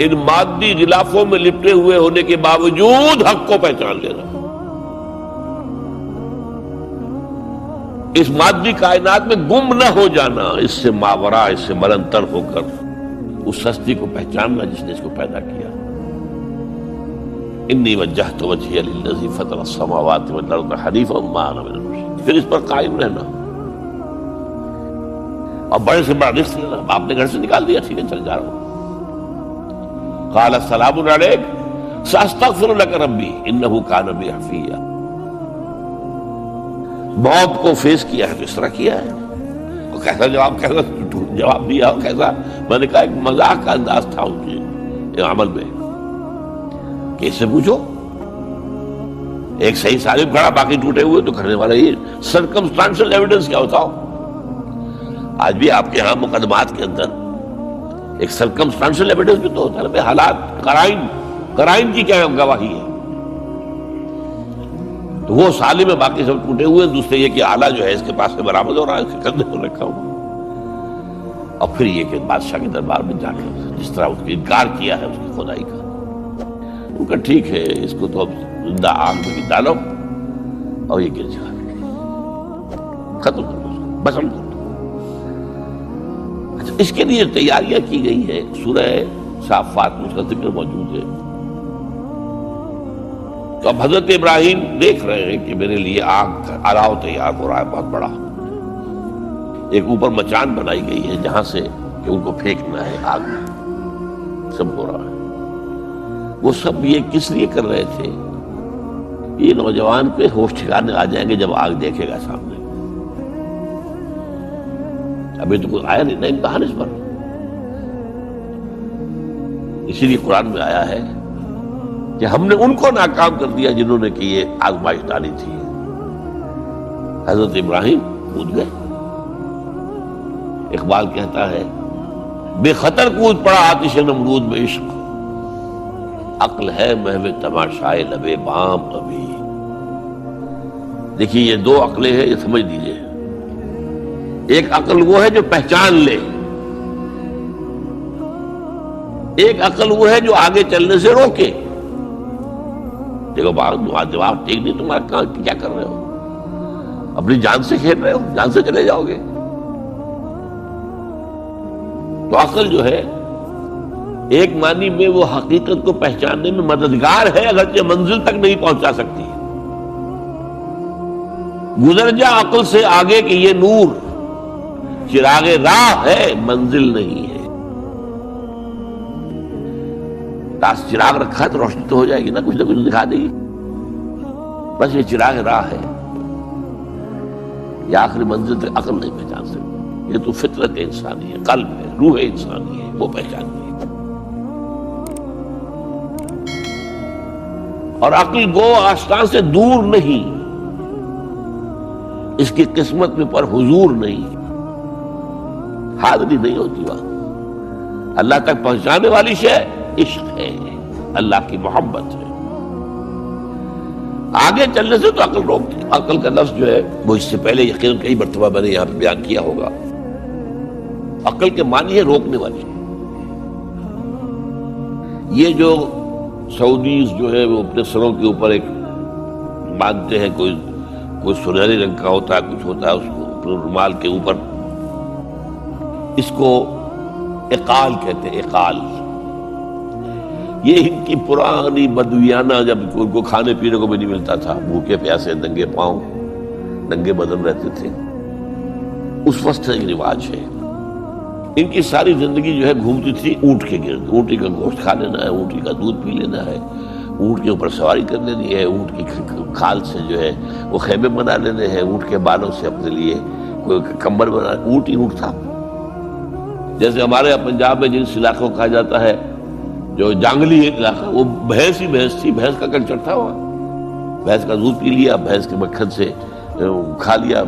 ان مادی غلافوں میں لپٹے ہوئے ہونے کے باوجود حق کو پہچان لینا. اس مادی کائنات میں گم نہ ہو جانا، اس سے ماورا، اس سے بلندتر ہو کر اس ہستی کو پہچاننا جس نے اس کو پیدا کیا. انی وجہت وجہی للذی فطر السماوات والارض حنیفا وما انا من المشرکین. پھر اس پر قائم رہنا اور بڑے سے بڑا رزق لینا. آپ نے گھر سے نکال دیا، ٹھیک ہے چل جا رہا ہوں. قال السلام علیک ساستغفر لک ربی انہ کان بی حفیہ. موت کو فیس کیا ہے تو اس طرح کیا ہے. کیسا جواب دیا کیسا؟ میں نے کہا ایک مذاق کا انداز تھا ان کے عمل میں کہ اس سے پوچھو، ایک صحیح سالم کھڑا باقی ٹوٹے ہوئے تو کرنے والا یہ سرکمسٹانشل ایویڈنس کیا ہوتا ہو؟ آج بھی آپ کے ہاں مقدمات کے اندر ایک سرکمسٹانشل ایویڈنس بھی تو ہوتا ہے، حالات قرائن کی کیا گواہی ہے؟ تو وہ سالم ہے، باقی سب ٹوٹے ہوئے، دوسرے یہ کہ آلہ جو ہے اس کے پاس سے برآمد ہو رہا ہے، اس کے کندھے پر رکھا ہوا، اور پھر یہ کہ بادشاہ کے دربار میں جا کے جس طرح اس نے انکار کیا ہے اس کی خدائی کا، ان کا ٹھیک ہے، اس کو تو اب زندہ آگ میں ڈالو اور یہ گر جائے، ختم کر دو، بسم کر دو۔ اچھا، اس کے لیے تیاریاں کی گئی ہے، سورہ صافات میں اس کا ذکر موجود ہے۔ تو اب حضرت ابراہیم دیکھ رہے ہیں کہ میرے لیے آگ کا الاؤ تیار ہو رہا ہے بہت بڑا، ایک اوپر مچان بنائی گئی ہے جہاں سے کہ ان کو پھینکنا ہے آگ میں، سب ہو رہا ہے۔ وہ سب یہ کس لیے کر رہے تھے؟ یہ نوجوان پہ ہوش ٹھکانے آ جائیں گے جب آگ دیکھے گا سامنے۔ ابھی تو کوئی آیا نہیں نا امتحان اس پر، اسی لیے قرآن میں آیا ہے کہ ہم نے ان کو ناکام کر دیا جنہوں نے کہ یہ آزمائش ڈالی تھی۔ حضرت ابراہیم کود گئے، اقبال کہتا ہے بے خطر کود پڑا آتش نمرود میں عشق، عقل ہے محو تماشائے لبے بام ابھی۔ دیکھیے یہ دو عقلیں ہیں، یہ سمجھ لیجیے۔ ایک عقل وہ ہے جو پہچان لے، ایک عقل وہ ہے جو آگے چلنے سے روکے۔ دیکھو جواب ٹھیک نہیں، تمہارا کیا کر رہے ہو؟ اپنی جان سے کھیل رہے ہو، جان سے چلے جاؤ گے۔ تو عقل جو ہے ایک معنی میں وہ حقیقت کو پہچاننے میں مددگار ہے، اگرچہ منزل تک نہیں پہنچا سکتی۔ گزر جا عقل سے آگے کہ یہ نور چراغ راہ ہے، منزل نہیں ہے۔ چراغ رکھا ہے تو روشنی تو ہو جائے گی نا، کچھ نہ کچھ دکھا دے گی، بس یہ چراغ راہ ہے، یہ آخری منزل تک عقل نہیں پہچان سکتی۔ یہ تو فطرت انسانی ہے، قلب ہے، روح انسانی ہے، وہ پہچانتی ہے۔ اور عقل گو آستان سے دور نہیں، اس کی قسمت میں پر حضور نہیں، حاضری نہیں ہوتی وہاں۔ اللہ تک پہنچانے والی شے عشق ہے، اللہ کی محبت ہے۔ آگے چلنے سے تو عقل روکتی۔ عقل کا لفظ جو ہے وہ اس سے پہلے یقیناً کئی مرتبہ میں نے یہاں پہ بیان کیا ہوگا۔ عقل کے معنی ہے روکنے والی۔ یہ جو سعودیز جو ہے وہ اپنے سروں کے اوپر ایک باندھتے ہیں، کوئی سنہرے رنگ کا ہوتا ہے، کچھ ہوتا ہے، اس کو اپنے رومال کے اوپر، اس کو اقال کہتے ہیں، اقال۔ یہ ان کی پرانی بدویانہ، جب ان کو کھانے پینے کو بھی نہیں ملتا تھا، بھوکے پیاسے ننگے پاؤں ننگے بدن رہتے تھے، اس وقت سے ایک رواج ہے۔ ان کی ساری زندگی جو ہے گھومتی تھی اونٹ کے گرد، اونٹی کا گوشت کھا لینا ہے، اونٹی کا دودھ پی لینا ہے، اونٹ کے اوپر سواری کر لینی ہے، اونٹ کی کھال سے جو ہے وہ خیمے بنا لینے ہیں، اونٹ کے بالوں سے اپنے لیے کوئی کمبل بنا، اونٹ ہی اونٹ تھا۔ جیسے ہمارے پنجاب میں جس علاقے کو کہا جاتا ہے جو جانگلی علاقہ، وہ بھینس ہی بھینس تھی، بھینس کا کلچر تھا وہاں، بھینس کا دودھ پی لیا، بھینس کے مکھن سے کھا لیا،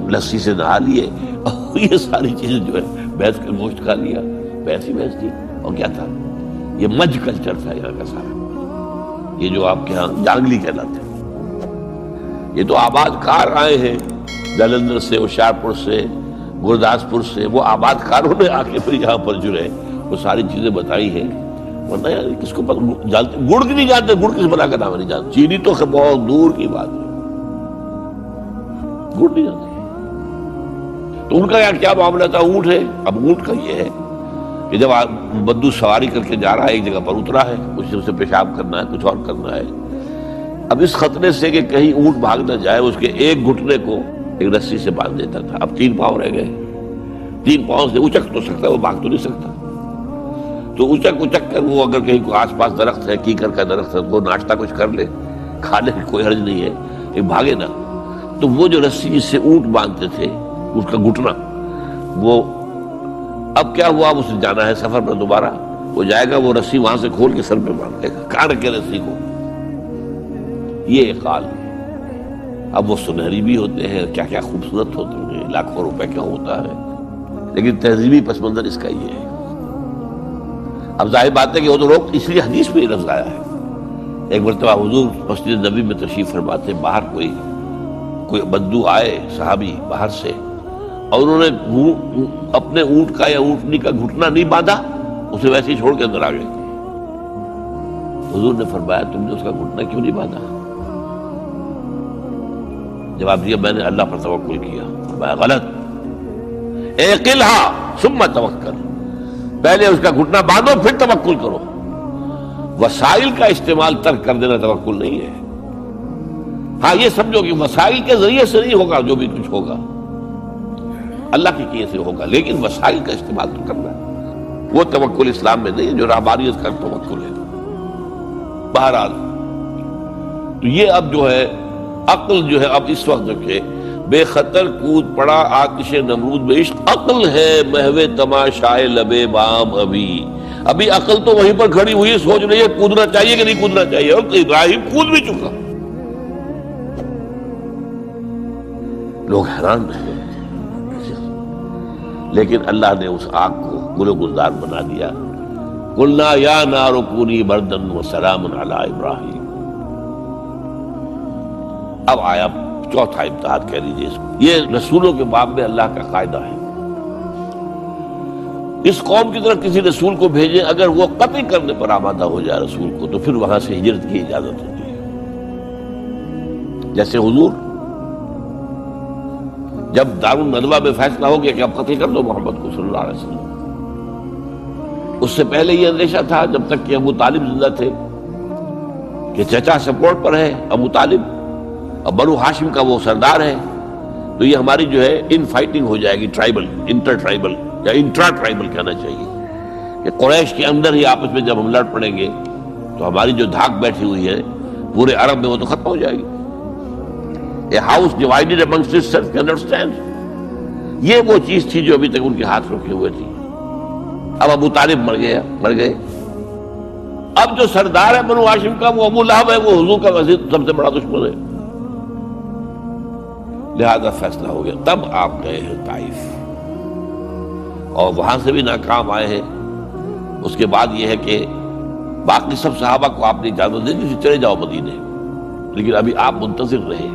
لسی سے نہا لیے، اور یہ ساری چیزیں جو ہے بھینس کا گوشت کھا لیا، بھینس ہی بھینس تھی۔ اور کیا تھا؟ یہ مجھ کلچر تھا یہاں کا سارا، یہ جو آپ کے ہاں جانگلی کہلاتے ہیں۔ یہ تو آباد کار آئے ہیں جلندھر سے، ہوشیارپور سے، گرداسپور سے، وہ آباد کاروں نے آ کے پھر یہاں پر جو ہے وہ ساری چیزیں بتائی ہیں، ورنہ یار کس کو جانتے؟ گڑ کی نہیں جانتے، گڑ کس بنا کا نام نہیں جانتے، چینی تو بہت دور کی بات ہے، گڑ نہیں جانتے۔ تو ان کا کیا معاملہ تھا؟ اونٹ ہے۔ اب اونٹ کا یہ ہے کہ جب بدو سواری کر کے جا رہا ہے، ایک جگہ پر اترا ہے، اسے پیشاب کرنا ہے، کچھ اور کرنا ہے، اب اس خطرے سے کہ کہیں اونٹ بھاگ نہ جائے، اس کے ایک گھٹنے کو ایک رسی سے باندھ دیتا تھا۔ اب 3 پاؤں رہ گئے، 3 پاؤں سے اچک تو سکتا ہے، وہ بھاگ تو نہیں سکتا، تو اچک کر وہ اگر کہیں آس پاس درخت ہے، کیکر کا درخت ہے، وہ ناشتہ کچھ کر لے، کھا لے، کوئی حرج نہیں ہے، ایک بھاگے نا۔ تو وہ جو رسی جس سے اونٹ باندھتے تھے، اس کا گھٹنا، وہ اب کیا ہوا، اسے جانا ہے سفر پر دوبارہ، وہ جائے گا، وہ رسی وہاں سے کھول کے سر پہ باندھ دے گا، کاٹ کے رسی کو. یہ اقال. اب وہ سنہری بھی ہوتے ہیں، کیا کیا خوبصورت ہوتے ہیں، لاکھوں روپے کا ہوتا ہے، لیکن تہذیبی پس منظر اس کا یہ ہے. اب ظاہر بات ہے کہ وہ تو روک، اس لیے حدیث میں یہ لفظ آیا ہے. ایک مرتبہ حضور مسجد نبی میں تشریف فرماتے، باہر کوئی بدو آئے صحابی باہر سے، اور انہوں نے اپنے اونٹ کا یا اونٹنی کا گھٹنا نہیں باندھا، اسے ویسے ہی چھوڑ کے اندر آ گئے. حضور نے فرمایا تم نے اس کا گھٹنا کیوں نہیں باندھا؟ جواب دیا میں نے اللہ پر توکل کیا. فرمایا غلط، اعقلھا ثم توکل، پہلے اس کا گھٹنا باندھو پھر توکل کرو. وسائل کا استعمال ترک کر دینا توکل نہیں ہے. ہاں یہ سمجھو کہ وسائل کے ذریعے سے نہیں ہوگا، جو بھی کچھ ہوگا اللہ کی کیے سے ہوگا، لیکن وسائل کا استعمال تو کرنا ہے. وہ توکل اسلام میں نہیں ہے جو رہبانیت کا توکل ہے. بہرحال تو یہ اب جو ہے عقل جو ہے، اب اس وقت جو کہ بے خطر کود پڑا آتش نمرود میں عشق، عقل ہے محو تماشائے لبے بام. ابھی عقل تو وہیں پر کھڑی ہوئی سوچ رہی ہے کودنا چاہیے کہ نہیں کودنا چاہیے، اور ابراہیم کود بھی چکا. لوگ حیران رہے، لیکن اللہ نے اس آگ کو گل و گلزار بنا دیا. قلنا یا نار کونی بردا وسلام علی ابراہیم. اب آیا چوتھا امتحان کہہ لیجیے اس کو. یہ رسولوں کے باب میں اللہ کا قاعدہ ہے، اس قوم کی طرف کسی رسول کو بھیجیں، اگر وہ قتل کرنے پر آمادہ ہو جائے رسول کو، تو پھر وہاں سے ہجرت کی اجازت ہوتی ہے. جیسے حضور جب دارالندوہ میں فیصلہ ہو گیا کہ اب قتل کر دو محمد کو صلی اللہ علیہ وسلم، اس سے پہلے یہ اندیشہ تھا جب تک کہ ابو طالب زندہ تھے کہ چچا سپورٹ پر ہے ابو طالب، اب بنو ہاشم کا وہ سردار ہے، تو یہ ہماری جو ہے ان فائٹنگ ہو جائے گی، ٹرائبل، انٹر ٹرائبل یا انٹرا ٹرائبل کہنا چاہیے، کہ قریش کے اندر ہی آپس میں جب ہم لڑ پڑیں گے تو ہماری جو دھاک بیٹھی ہوئی ہے پورے عرب میں وہ تو ختم ہو جائے گی. A house divided amongst itself cannot stand. یہ وہ چیز تھی جو ابھی تک ان کے ہاتھ رکھے ہوئے تھی. اب ابو طالب مر گئے. اب جو سردار ہے بنو ہاشم کا وہ ابو لہب ہے، وہ حضور کا سب سے بڑا دشمن ہے. لہذا فیصلہ ہو گیا. تب آپ گئے ہیں طائف اور وہاں سے بھی ناکام آئے ہیں. اس کے بعد یہ ہے کہ باقی سب صحابہ کو آپ نے اجازت دے دی چلے جاؤ مدینے، لیکن ابھی آپ منتظر رہے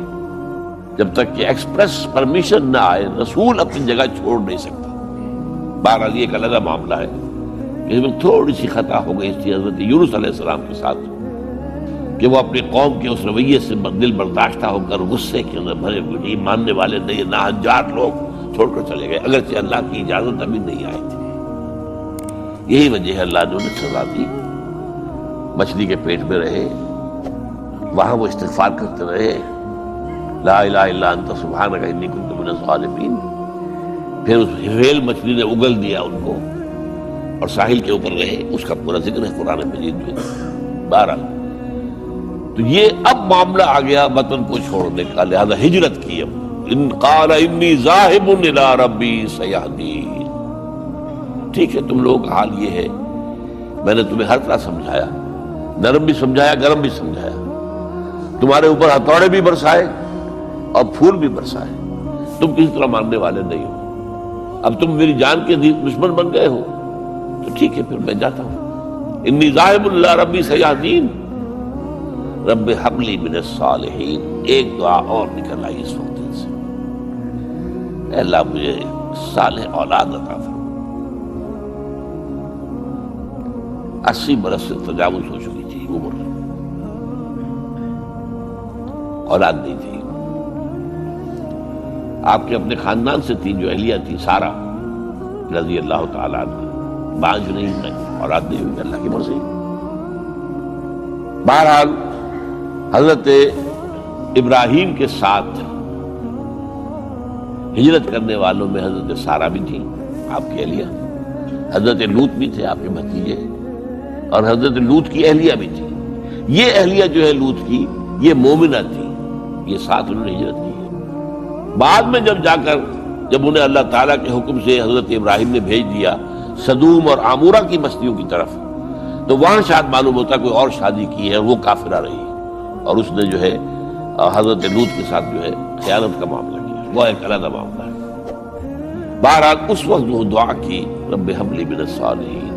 جب تک کہ ایکسپریس پرمیشن نہ آئے. رسول اپنی جگہ چھوڑ نہیں سکتا. بہرحال یہ ایک الگ معاملہ ہے. اس میں تھوڑی سی خطا ہو گئی تھی حضرت یونس علیہ السلام کے ساتھ کہ وہ اپنی قوم کے اس رویے سے دل برداشتہ ہو کر غصے کے اندر بھرے ہوئے ماننے والے نہیں ناہنجار لوگ چھوڑ کر چلے گئے، اگرچہ اللہ کی اجازت ابھی نہیں آئی تھی. یہی وجہ ہے اللہ نے انہیں سزا دی. مچھلی کے پیٹ میں رہے، وہاں وہ استغفار کرتے رہے، لا الہ الا انت سبحانک انی کنت من الظالمین. پھر اس ویل مچھلی نے اگل دیا ان کو اور ساحل کے اوپر رہے. اس کا پورا ذکر ہے قرآن مجید میں. بہرحال تو یہ اب معاملہ آ گیا وطن کو چھوڑنے کا، لہذا ہجرت کی. اب ان قال انی ذاہب الی ربی سیہدین. ٹھیک ہے، تم لوگوں کا حال یہ ہے، میں نے تمہیں ہر طرح سمجھایا، نرم بھی سمجھایا، گرم بھی سمجھایا، تمہارے اوپر ہتھوڑے بھی برسائے اور پھول بھی برسائے، تم کسی طرح ماننے والے نہیں ہو. اب تم میری جان کے دشمن بن گئے ہو تو ٹھیک ہے، پھر میں جاتا ہوں. انی ذاہب الی ربی سیہدین رب ہب لی من الصالحین. ایک دعا اور نکل آئی اس وقت سے، اے اللہ مجھے صالح اولاد عطا فرما. 80 برس سے تجاوز ہو چکی تھی عمر، اولاد نہیں تھی. آپ کے اپنے خاندان سے تین جو اہلیہ تھی، سارا رضی اللہ تعالیٰ عنہ، بانج نہیں ہوئی، اولاد نہیں ہوئی، اللہ کی مرضی. بہرحال حضرت ابراہیم کے ساتھ ہجرت کرنے والوں میں حضرت سارا بھی تھی آپ کی اہلیہ، حضرت لوط بھی تھے آپ کے بھتیجے، اور حضرت لوط کی اہلیہ بھی تھی. یہ اہلیہ جو ہے لوط کی، یہ مومنہ تھی، یہ ساتھ انہوں نے ہجرت کی ہے. بعد میں جب جا کر جب انہیں اللہ تعالیٰ کے حکم سے حضرت ابراہیم نے بھیج دیا سدوم اور عامورہ کی بستیوں کی طرف، تو وہاں شاید معلوم ہوتا کوئی اور شادی کی ہے، وہ کافرہ رہی اور اس نے جو ہے حضرت لوط کے ساتھ جو ہے خیانت کا معاملہ کیا، وہ ایک علیحدہ معاملہ ہے۔ بہرحال اس وقت جو دعا کی رب ہب لی من الصالحین،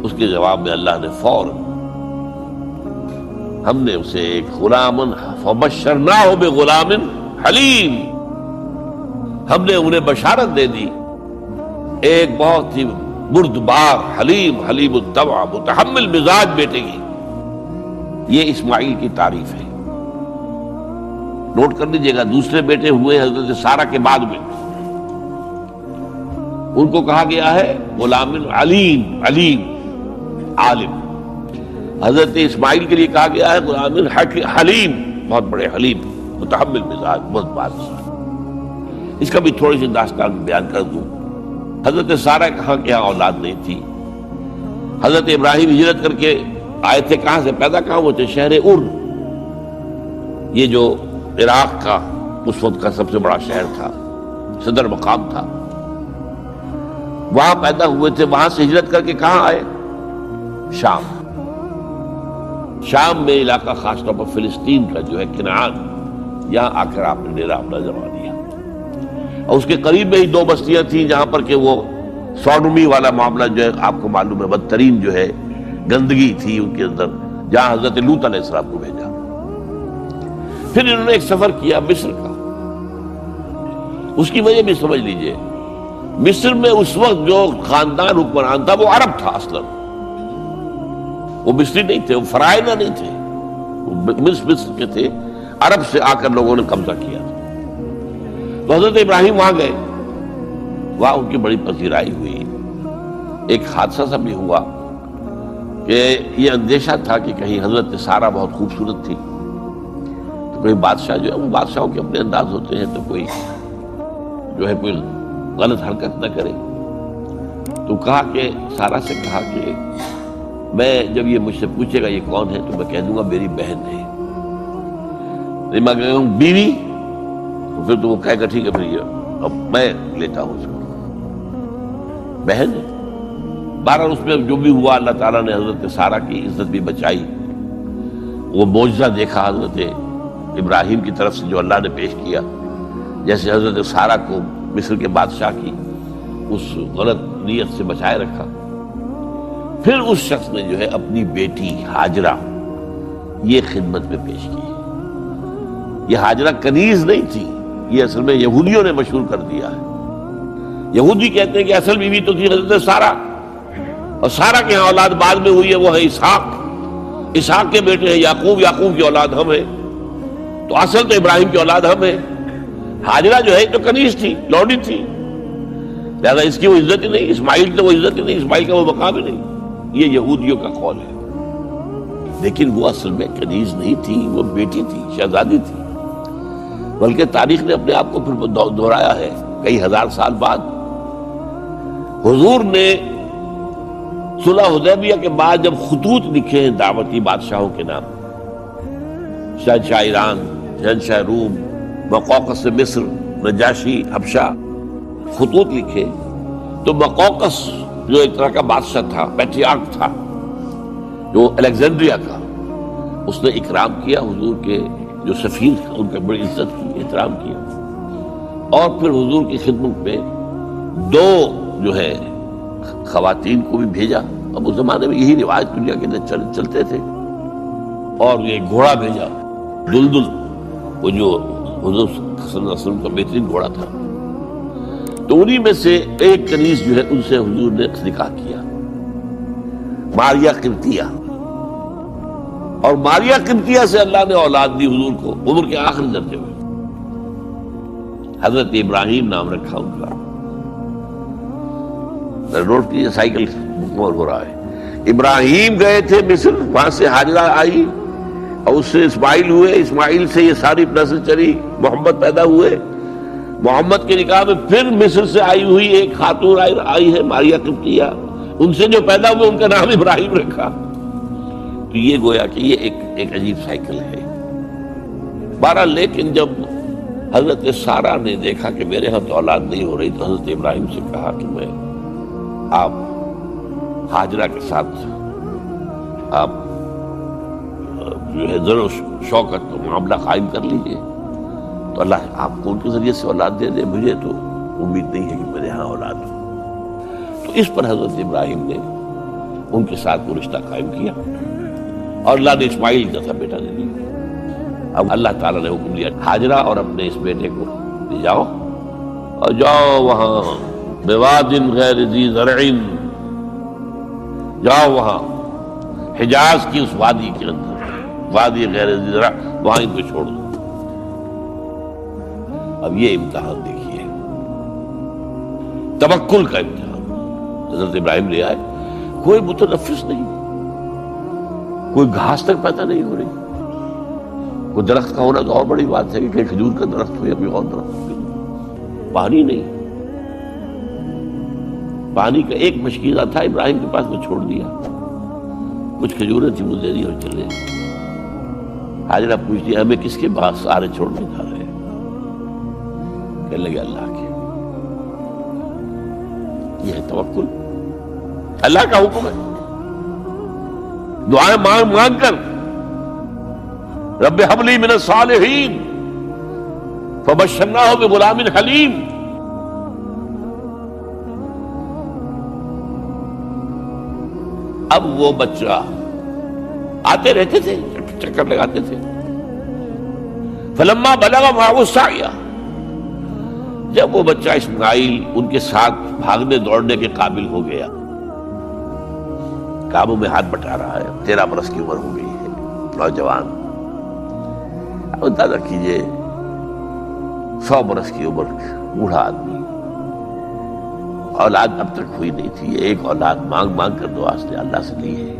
اس کے جواب میں اللہ نے فوراً ہم نے اسے ایک غلام فبشرناہ بغلام حلیم، ہم نے انہیں بشارت دے دی ایک بہت ہی بردبار حلیم الطبع متحمل مزاج بیٹے کی۔ یہ اسماعیل کی تعریف ہے، نوٹ کر لیجیے گا۔ دوسرے بیٹے ہوئے حضرت سارہ کے بعد میں، ان کو کہا گیا ہے غلام علیم عالم۔ حضرت اسماعیل کے لیے کہا گیا ہے غلام حلیم، بہت بڑے حلیم متحمل مزاج، بہت بادشاہ۔ اس کا بھی تھوڑی سی داستان بیان کر دوں۔ حضرت سارہ کہاں کے یہاں اولاد نہیں تھی، حضرت ابراہیم ہجرت کر کے آئے تھے، کہاں سے پیدا کہاں ہوئے تھے؟ شہر ار، یہ جو عراق کا اس وقت کا سب سے بڑا شہر تھا، صدر مقام تھا، وہاں پیدا ہوئے تھے۔ وہاں سے ہجرت کر کے کہاں آئے؟ شام میں علاقہ، خاص طور پر فلسطین کا جو ہے کنعان، یہاں آ کر آپ نے ڈیرہ اپنا جما لیا۔ اور اس کے قریب میں ہی دو بستیاں تھیں جہاں پر کہ وہ سوڈومی والا معاملہ جو ہے آپ کو معلوم ہے، بدترین جو ہے گندگی تھی ان کے اندر، جہاں حضرت لوط علیہ السلام کو بھیجا۔ پھر انہوں نے ایک سفر کیا مصر کا، اس کی وجہ بھی سمجھ لیجئے۔ مصر میں اس وقت جو خاندان حکمران تھا وہ عرب تھا اصلاً، وہ مصری نہیں تھے، وہ فرائضہ نہیں تھے، وہ مصر کے تھے، عرب سے آ کر لوگوں نے قبضہ کیا تھا۔ تو حضرت ابراہیم وہاں گئے، وہاں ان کی بڑی پذیرائی ہوئی۔ ایک حادثہ سا بھی ہوا کہ یہ اندیشہ تھا کہ کہیں حضرت سارہ بہت خوبصورت تھی، تو کوئی بادشاہ جو ہے، وہ بادشاہوں کے اپنے انداز ہوتے ہیں، تو کوئی جو ہے کوئی غلط حرکت نہ کرے۔ تو کہا کہ سارہ سے کہا کہ میں جب یہ مجھ سے پوچھے گا یہ کون ہے تو میں کہہ دوں گا میری بہن ہے، نہیں میں کہوں بیوی تو پھر تو وہ کہے گا ٹھیک ہے پھر یہ اب میں لیتا ہوں اس کو، بہن ہے۔ بہرحال اس میں جو بھی ہوا، اللہ تعالیٰ نے حضرت سارہ کی عزت بھی بچائی۔ وہ معجزہ دیکھا حضرت ابراہیم کی طرف سے جو اللہ نے پیش کیا، جیسے حضرت سارہ کو مصر کے بادشاہ کی اس غلط نیت سے بچائے رکھا۔ پھر اس شخص نے جو ہے اپنی بیٹی ہاجرہ یہ خدمت میں پیش کی۔ یہ ہاجرہ کنیز نہیں تھی، یہ اصل میں یہودیوں نے مشہور کر دیا ہے۔ یہودی کہتے ہیں کہ اصل بیوی تو تھی حضرت سارہ، اور سارہ کے ہاں اولاد بعد میں ہوئی ہے، وہ ہے اسحاق کے بیٹے ہیں یعقوب کی اولاد ہم ہیں، تو اصل تو ابراہیم کی اولاد ہم ہیں۔ ہاجرہ جو ہے تو کنیز تھی، لوڈی تھی، لہذا اس کی وہ عزت ہی نہیں، اسماعیل کی وہ عزت ہی نہیں، اسماعیل کا وہ مقام ہی نہیں۔ یہ یہودیوں کا قول ہے، لیکن وہ اصل میں کنیز نہیں تھی، وہ بیٹی تھی، شہزادی تھی۔ بلکہ تاریخ نے اپنے آپ کو پھر دہرایا ہے کئی ہزار سال بعد۔ حضور نے صلح حدیبیہ کے بعد جب خطوط لکھے ہیں دعوتی بادشاہوں کے نام، شہنشاہ ایران، شہنشاہ روم، مقوقس مصر، نجاشی حبشہ، خطوط لکھے، تو مقوقس جو ایک طرح کا بادشاہ تھا، پیٹریارک تھا، جو الیگزینڈریا کا، اس نے اکرام کیا حضور کے جو سفیر تھا، ان کا بڑی عزت کی، احترام کیا، اور پھر حضور کی خدمت میں دو جو ہے خواتین کو بھی بھیجا۔ اب اس زمانے میں یہی رواج دنیا کے اندر چلتے تھے، اور یہ گھوڑا بھیجا دلدل، وہ جو حضور صلی اللہ علیہ وسلم کا بہترین گھوڑا تھا، تو انہی میں سے ایک کنیز جو ہے ان سے حضور نے نکاح کیا، ماریا قبطیہ، اور ماریا قبطیہ سے اللہ نے اولاد دی حضور کو عمر کے آخری درجے میں، حضرت ابراہیم نام رکھا ان کا۔ نوٹ کیجیے، سائیکل مکمل ہو رہا ہے۔ ابراہیم گئے تھے مصر، وہاں سے ہاجرہ آئی، اور اس سے اسماعیل ہوئے، اسماعیل سے یہ ساری نسل چلی، محمد پیدا ہوئے، محمد کے نکاح میں پھر مصر سے آئی ہوئی ایک خاتون آئی ہے ماریا قبطیہ، ان سے جو پیدا ہوئے ان کا نام ابراہیم رکھا۔ تو یہ گویا کہ یہ ایک عجیب سائیکل ہے۔ بہرحال لیکن جب حضرت سارہ نے دیکھا کہ میرے ہاں تو اولاد نہیں ہو رہی، تو حضرت ابراہیم سے کہا کہ میں آپ ہاجرہ کے ساتھ آپ جو ہے ذر و شوکت تو معاملہ قائم کر لیجئے، تو اللہ آپ کو ان کے ذریعے سے اولاد دے دے، مجھے تو امید نہیں ہے کہ میرے ہاں اولاد ہو۔ تو اس پر حضرت ابراہیم نے ان کے ساتھ وہ رشتہ قائم کیا، اور اللہ نے اسماعیل جیسا بیٹا دے دیا۔ اب اللہ تعالیٰ نے حکم دیا ہاجرہ اور اپنے اس بیٹے کو لے جاؤ، اور جاؤ وہاں بواد غیر ذی زرع، جاؤ وہاں حجاز کی اس وادی کے اندر، وادی غیر ذی زرع، وہاں ان کو چھوڑ دو۔ اب یہ امتحان دیکھیے، توکل کا امتحان۔ حضرت ابراہیم لے آئے، کوئی متنفس نہیں، کوئی گھاس تک پیدا نہیں ہو رہی، کوئی درخت کا ہونا تو اور بڑی بات ہے کہ کھجور کا درخت ہو یا کوئی اور درخت ہو، پانی نہیں، پانی کا ایک مشکیزہ تھا ابراہیم کے پاس، وہ چھوڑ دیا، کچھ کھجوریں تھی وہ دے دی اور چلے۔ حاجرہ پوچھتی ہے ہمیں کس کے پاس سارے چھوڑنے جا رہے ہیں؟ کہنے لگے اللہ کے۔ یہ ہے توکل، اللہ کا حکم ہے، دعائیں مانگ مانگ کر رب ہب لی من الصالحین فبشرناہ بغلام حلیم۔ اب وہ بچہ آتے رہتے تھے، چکر لگاتے تھے۔ فلما بلغ معه السعی، جب وہ بچہ اسماعیل ان کے ساتھ بھاگنے دوڑنے کے قابل ہو گیا، کاموں میں ہاتھ بٹا رہا ہے، 13 برس کی عمر ہو گئی ہے، نوجوان۔ اب اندازہ کیجئے 100 برس کی عمر، بوڑھا آدمی، اولاد اب تک ہوئی نہیں تھی، ایک اولاد مانگ مانگ کر دعا سے اللہ سے لی ہے۔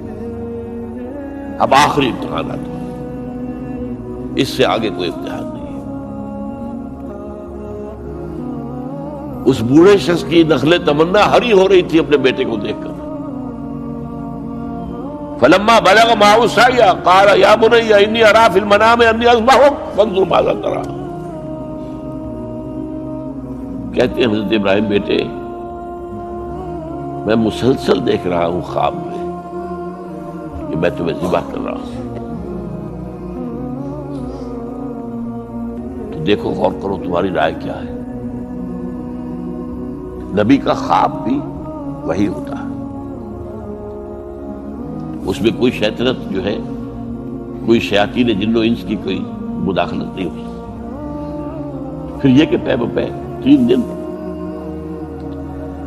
اب آخری امتحان آتا ہے، اس سے آگے کوئی امتحان نہیں ہے۔ اس بوڑھے شخص کی نخل تمنا ہری ہو رہی تھی اپنے بیٹے کو دیکھ کر۔ فلما بلغ معه السعی قال یا بنی انی اری فی المنام انی اذبحک فانظر ماذا تری۔ کہتے ہیں حضرت ابراہیم بیٹے، میں مسلسل دیکھ رہا ہوں خواب میں کہ میں تمہیں ذبح کر رہا ہوں، تو دیکھو غور کرو تمہاری رائے کیا ہے۔ نبی کا خواب بھی وہی ہوتا ہے، اس میں کوئی شیطنت جو ہے، کوئی شیاطین جن و انس کی کوئی مداخلت نہیں ہوتی۔ پھر یہ کہ پے بپے 3 دن،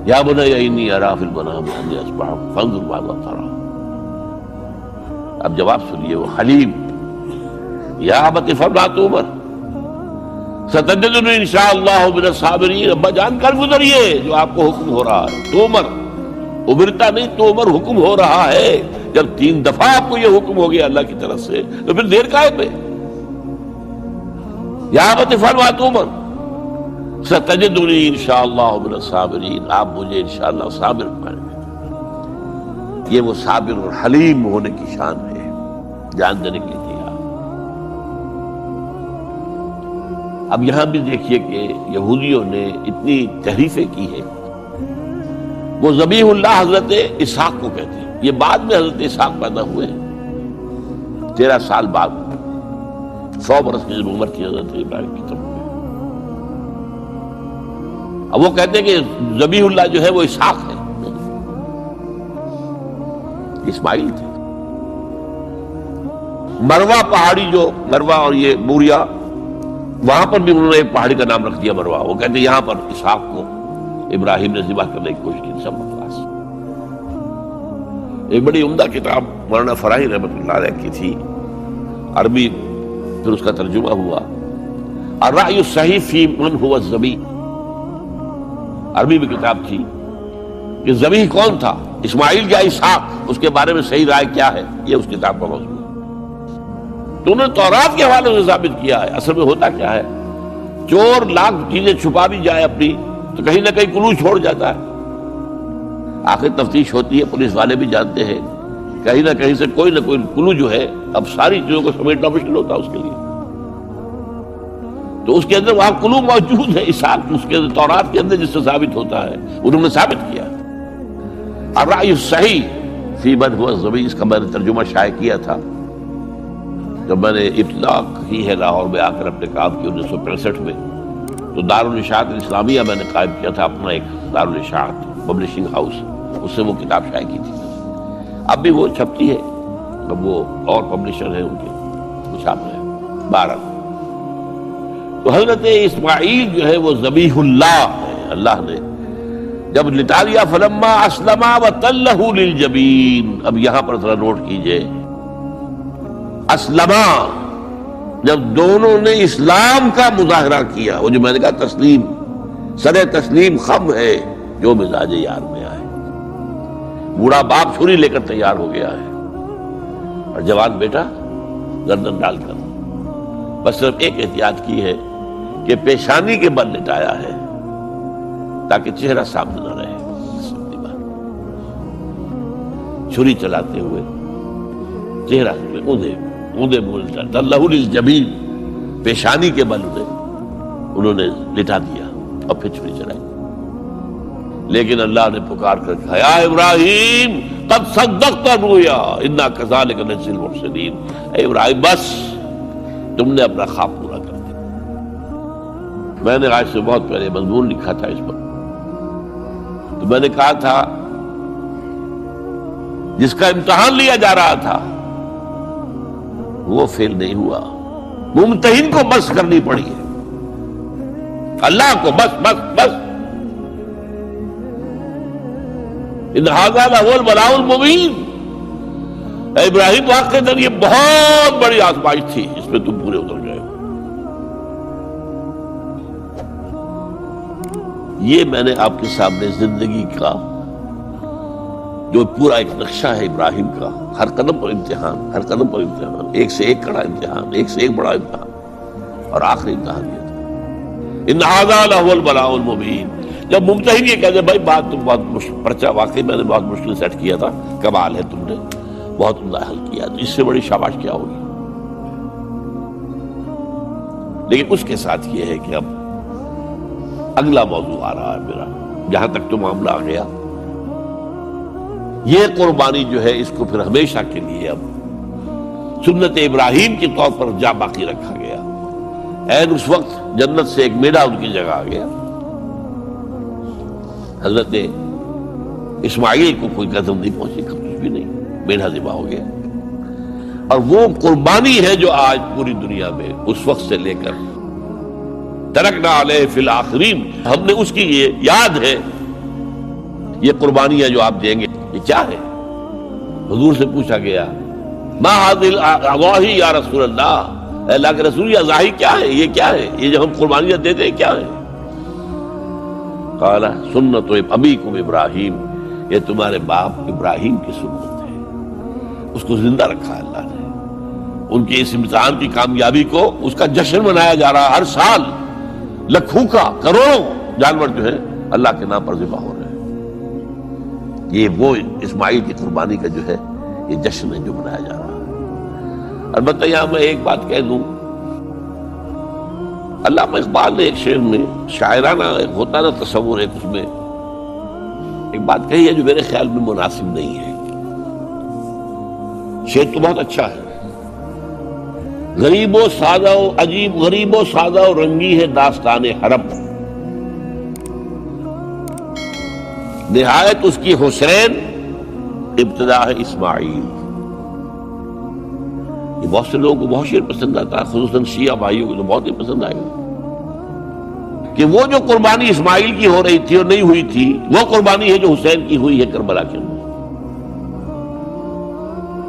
یا بنی انی اری فی المنام انی اذبحک فانظر ماذا تری۔ اب جواب سنیے، وہ حلیم، یا ابت افعل ما تؤمر ستجدنی انشاءاللہ من الصابرین۔ ابا جان کر گزریے جو آپ کو حکم ہو رہا ہے، تومر امرتا نہیں، تومر حکم ہو رہا ہے۔ جب 3 دفعہ آپ کو یہ حکم ہو گیا اللہ کی طرف سے، تو پھر دیر کاہے پہ؟ یا ابت افعل ما تؤمر ستجدنی انشاءاللہ من الصابرین، آپ مجھے انشاءاللہ صابر پائیں گے۔ یہ وہ صابر اور حلیم ہونے کی شان ہے، جان دینے کے لیے تیار۔ اب یہاں بھی دیکھیے کہ یہودیوں نے اتنی تحریفیں کی ہیں۔ وہ ذبیح اللہ حضرت اسحاق کو کہتے ہیں، یہ بعد میں حضرت اسحاق پیدا ہوئے ہیں، 13 سال بعد، 100 برس کی جب عمر کی حضرت ابراہیم کی طرف۔ اب وہ کہتے ہیں کہ ذبیح اللہ جو ہے وہ اسحاق ہے، اسماعیل تھے۔ مروہ پہاڑی، جو مروہ اور یہ موریا، وہاں پر بھی انہوں نے ایک پہاڑی کا نام رکھ دیا مروہ۔ وہ کہتے ہیں یہاں پر اسحاق کو ابراہیم نے ذبح کرنے کی کوشش کی، سب مخلاص۔ ایک بڑی عمدہ کتاب مولانا فراہی رحمۃ اللہ علیہ کی تھی، عربی، پھر اس کا ترجمہ ہوا، الرأی الصحیح فی من هو الذبیح۔ عربی میں کتاب تھی کہ ذبیح کون تھا، اسماعیل یا اسحاق، اس کے بارے میں صحیح رائے کیا ہے، یہ اس کتاب کا موضوع ہے۔ تو انہوں نے تورات کے حوالے سے ثابت کیا ہے۔ اصل میں ہوتا کیا ہے، چور لاکھ چیزیں چھپا بھی جائے اپنی، تو کہیں نہ کہیں کلو چھوڑ جاتا ہے۔ آخر تفتیش ہوتی ہے، پولیس والے بھی جانتے ہیں، کہیں نہ کہیں سے کوئی نہ کوئی کلو جو ہے، اب ساری چیزوں کو سمیٹنا مشکل ہوتا ہے اس کے لیے۔ تو اس کے اندر وہاں قلوب موجود ہے، اسحاق اس کے اندر تورات کے اندر جس سے ثابت ہوتا ہے، انہوں نے ثابت کیا۔ الرأی الصحیح فی من هو الذبیح، اس کا میں نے ترجمہ شائع کیا تھا جب میں نے ابتدا کی ہے لاہور میں آ کر اپنے کام کی 1965 میں، تو دارالاشاعت الاسلامیہ میں نے قائم کیا تھا اپنا ایک دارالاشاعت پبلشنگ ہاؤس، اس سے وہ کتاب شائع کی تھی۔ اب بھی وہ چھپتی ہے، اب وہ اور پبلشر ہیں ان کے، وہ چھاپ رہے ہیں 12۔ تو حضرت اسماعیل جو ہے وہ ذبیح اللہ ہے، اللہ نے جب لٹا لیا، فلما اسلما وتلہ للجبین۔ اب یہاں پر ذرا نوٹ کیجئے، اسلما، جب دونوں نے اسلام کا مظاہرہ کیا، وہ جو میں نے کہا تسلیم، سر تسلیم خم ہے جو مزاج یار میں آئے۔ بوڑھا باپ چھری لے کر تیار ہو گیا ہے اور جوان بیٹا گردن ڈال کر، بس صرف ایک احتیاط کی ہے کہ پیشانی کے بل لٹایا ہے تاکہ چہرہ سامنے نہ رہے۔ چھری چلاتے ہوئے چہرہ اوندا بولتا تلہ للجبین، پیشانی کے بل انہوں نے لٹا دیا اور پھر چھری چلائی۔ لیکن اللہ نے پکار کر کہا، یا ابراہیم قد صدقت الرؤیا انا کذالک نجزی المحسنین۔ اے ابراہیم بس تم نے اپنا خواب پورا کر دیا۔ میں نے آج سے بہت پہلے مضمون لکھا تھا اس پر، تو میں نے کہا تھا جس کا امتحان لیا جا رہا تھا وہ فیل نہیں ہوا، ممتحن کو بس کرنی پڑی ہے، اللہ کو بس بس بس۔ ان ھذا لھو البلاء المبین۔ اے ابراہیم واقعتاً یہ بہت بڑی آزمائش تھی، اس میں تم پورے اتر گئے۔ یہ میں نے آپ کے سامنے زندگی کا جو پورا ایک نقشہ ہے ابراہیم کا، ہر قدم پر امتحان، ہر قدم پر امتحان، ایک سے ایک کڑا امتحان، ایک سے ایک بڑا امتحان، اور آخری امتحان یہ تھا، ان ھذا لھو البلاء المبین۔ جب ممتحن یہ کہتے بھائی بات تم بہت پرچہ واقعی میں نے بہت مشکل سیٹ کیا تھا، کمال ہے تم نے بہت عمدہ حل کیا، تو اس سے بڑی شاباش کیا ہوگی؟ لیکن اس کے ساتھ یہ ہے کہ اب اگلا موضوع آ رہا ہے میرا، جہاں تک تو معاملہ آ گیا، یہ قربانی جو ہے اس کو پھر ہمیشہ کے لیے اب سنت ابراہیم کے طور پر جا باقی رکھا گیا۔ عین اس وقت جنت سے ایک میڑا ان کی جگہ آ گیا، حضرت اسماعیل کو کوئی قدم نہیں پہنچی، کچھ بھی نہیں، میڑا ذبح ہو گیا۔ اور وہ قربانی ہے جو آج پوری دنیا میں اس وقت سے لے کر ترکنا علیہ فی الآخرین، ہم نے اس کی یہ یاد ہے، یہ قربانیاں جو آپ دیں گے یہ کیا ہے؟ حضور سے پوچھا گیا ما ھذی الاضاحی یا رسول اللہ، اے اللہ کے رسول یہ اضاحی کیا ہے، یہ کیا ہے، یہ جو ہم قربانیاں دیتے ہیں کیا ہے؟ قال سنت ابیکم ابراہیم، یہ تمہارے باپ ابراہیم کی سنت ہے، اس کو زندہ رکھا ہے اللہ نے۔ ان کے اس امتحان کی کامیابی کو اس کا جشن منایا جا رہا ہے، ہر سال لاکھوں کا کروڑوں جانور جو ہے اللہ کے نام پر ذبح ہو رہے ہیں۔ یہ وہ اسماعیل کی قربانی کا جو ہے یہ جشن ہے جو منایا جا رہا ہے۔ البتہ یہاں میں ایک بات کہہ دوں، علامہ اقبال نے ایک شعر میں شاعرانہ ایک ہوتا نا تصور، ایک اس میں ایک بات کہی ہے جو میرے خیال میں مناسب نہیں ہے۔ شعر تو بہت اچھا ہے، غریب و سادہ و عجیب، غریب و سادہ و رنگی ہے داستان حرم، نہایت اس کی حسین ابتدا ہے اسماعیل۔ یہ بہت سے لوگوں کو بہت شعر پسند آتا ہے، خصوصاً شیعہ بھائیوں کو تو بہت ہی پسند آئے گا، کہ وہ جو قربانی اسماعیل کی ہو رہی تھی اور نہیں ہوئی تھی وہ قربانی ہے جو حسین کی ہوئی ہے کربلا کے اندر۔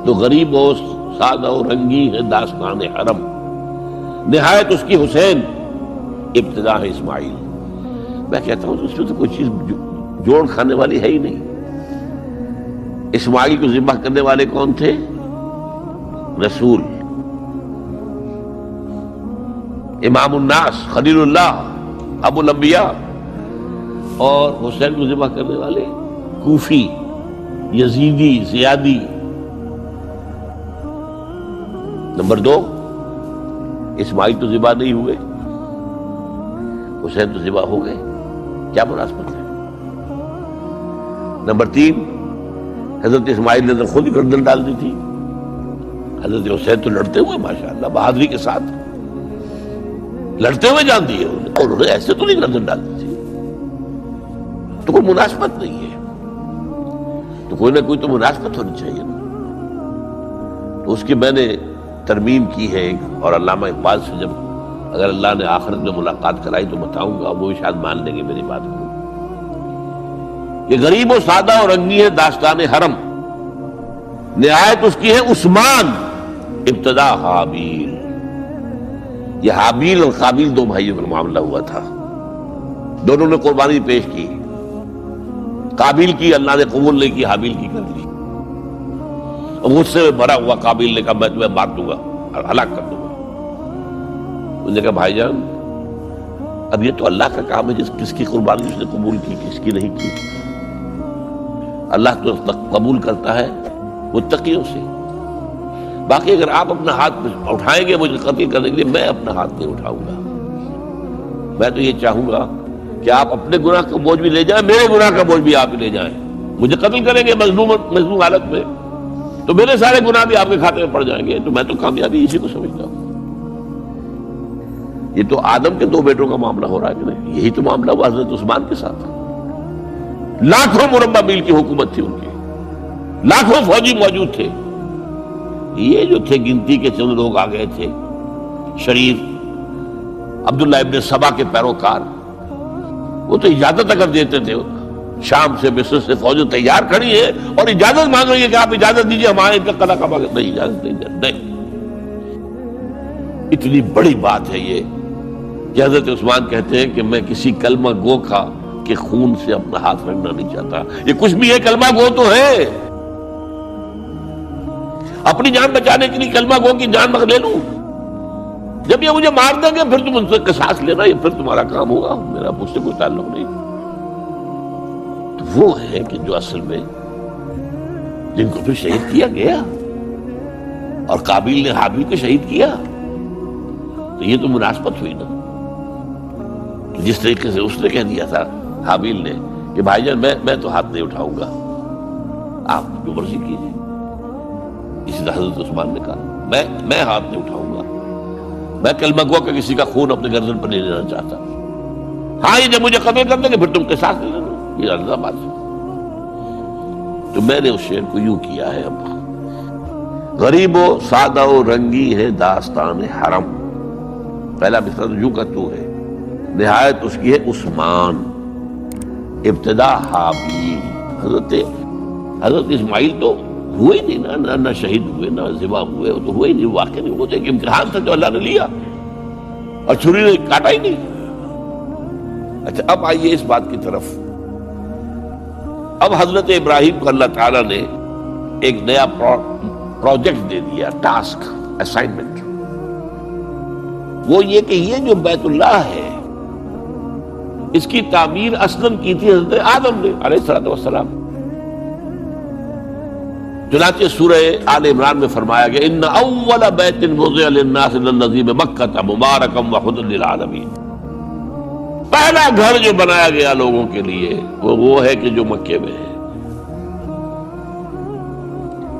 تو غریب و سادہ و رنگی ہے داستان حرم، نہایت اس کی حسین ابتدا ہے اسماعیل۔ میں کہتا ہوں اس میں تو کوئی چیز جوڑ کھانے والی ہے ہی نہیں۔ اسماعیل کو ذبح کرنے والے کون تھے؟ رسول، امام الناس، خلیل اللہ، ابو الانبیاء، اور حسین کو ذبح کرنے والے کوفی، یزیدی، زیادی۔ نمبر 2، اسماعیل تو ذبح نہیں ہوئے، حسین تو ذبح ہو گئے، کیا مناسبت ہے؟ نمبر 3، حضرت اسماعیل نے خود ہی گردن ڈال دی تھی، حضرت حسین تو لڑتے ہوئے ماشاءاللہ بہادری کے ساتھ لڑتے ہوئے جان دیے انہوں نے ایسے تو نہیں گردن ڈال دی تھی، تو کوئی مناسبت نہیں ہے، تو کوئی نہ کوئی تو مناسبت ہونی چاہیے نا۔ تو اس کی میں نے ترمیم کی ہے ایک، اور علامہ اقبال سے جب اگر اللہ نے آخرت میں ملاقات کرائی تو بتاؤں گا، وہ بھی شاید مان لیں گے میری بات کو۔ یہ غریب و سادہ اور رنگی ہے داستان حرم، نہایت اس کی ہے عثمان، ابتدا حابیل۔ یہ حابیل اور قابیل دو بھائیوں کا معاملہ ہوا تھا، دونوں نے قربانی پیش کی، قابیل کی اللہ نے قبول نہیں کی، حابیل کی کر لی۔ غصے میں بھرا ہوا قابیل نے کہا میں تمہیں مار دوں گا اور ہلاک کر دوں گا۔ انہوں نے کہا بھائی جان اب یہ تو اللہ کا کام ہے، کس کی قربانی اس نے قبول کی کس کی نہیں کی، اللہ تو قبول کرتا ہے متقیوں سے، باقی اگر آپ اپنا ہاتھ اٹھائیں گے مجھے قتل کرنے کے لیے، میں اپنا ہاتھ نہیں اٹھاؤں گا۔ میں تو یہ چاہوں گا کہ آپ اپنے گناہ کا بوجھ بھی لے جائیں، میرے گناہ کا بوجھ بھی آپ ہی لے جائیں۔ مجھے قتل کریں گے مظلوم حالت میں تو میرے سارے گناہ بھی آپ کے کھاتے میں پڑ جائیں گے، تو میں تو کامیابی اسی کو سمجھتا ہوں۔ یہ تو آدم کے 2 بیٹوں کا معاملہ ہو رہا ہے کہ نہیں، یہی تو معاملہ ہوا حضرت عثمان کے ساتھ، لاکھوں مربع میل کی حکومت تھی ان کی، لاکھوں فوجی موجود تھے، یہ جو تھے گنتی کے چند لوگ آ گئے تھے، شریف عبداللہ ابن سبا کے پیروکار، وہ تو اجازت اگر دیتے تھے، شام سے مصر سے فوجیں تیار کھڑی ہے اور اجازت مانگ رہی ہے کہ آپ اجازت دیجیے ہمارے ان کا قلعہ کعبہ، نہیں اجازت نہیں۔ اتنی بڑی بات ہے یہ کہ حضرت عثمان کہتے ہیں کہ میں کسی کلمہ گو کا کے خون سے اپنا ہاتھ رکھنا نہیں چاہتا، یہ کچھ بھی ہے کلمہ گو تو ہے، اپنی جان بچانے کے لیے کلمہ گو کی جان لے لوں، جب یہ مجھے مار دیں گے پھر تم ان سے قصاص لینا، یہ پھر تمہارا کام ہوگا، میرا مجھ سے کوئی تعلق نہیں۔ تو وہ ہے کہ جو اصل میں جن کو پھر شہید کیا گیا، اور قابیل نے حابیل کو شہید کیا، تو یہ تو مناسبت ہوئی نا۔ جس طریقے سے اس نے کہہ دیا تھا حابیل نے کہ بھائی جان میں تو ہاتھ نہیں اٹھاؤں گا، آپ جو مرضی کیجیے، اسی طرح حضرت عثمان نے کہا میں ہاتھ نہیں اٹھاؤں گا، میں کلمہ گو کا کسی کا خون اپنے گردن پر نہیں لینا چاہتا، ہاں یہ جب مجھے قتل کر دیں گے پھر تم قصاص لے لینا، یہ اللہ بات ہے۔ تو میں نے اس شعر کو یوں کیا ہے، اب غریب و سادہ و رنگی ہے داستان حرم، پہلا مصرع یوں کا تو ہے، نہایت اس کی ہے عثمان، ابتدا حابیل۔ حضرت اسماعیل تو ہوئے ہی نہیں نہ شہید ہوئے نہ ذبح ہوئے، وہ تو ہوئے ہی نہیں، واقع نہیں، وہ تو ایک امتحان تھا جو اللہ نے لیا اور چھری نے کاٹا ہی نہیں۔ اچھا اب آئیے اس بات کی طرف، اب حضرت ابراہیم کو اللہ تعالیٰ نے ایک نیا پروجیکٹ دے دیا، ٹاسک، اسائنمنٹ، وہ یہ کہ یہ جو بیت اللہ ہے اس کی تعمیر اصلاً کی تھی حضرت آدم نے علیہ السلام۔ چنانچہ سورہ آل عمران میں فرمایا گیا ان اول بیت وضع للناس للذی بمکہ مبارکا وہدی للعالمین، پہلا گھر جو بنایا گیا لوگوں کے لیے وہ ہے کہ جو مکے میں ہے۔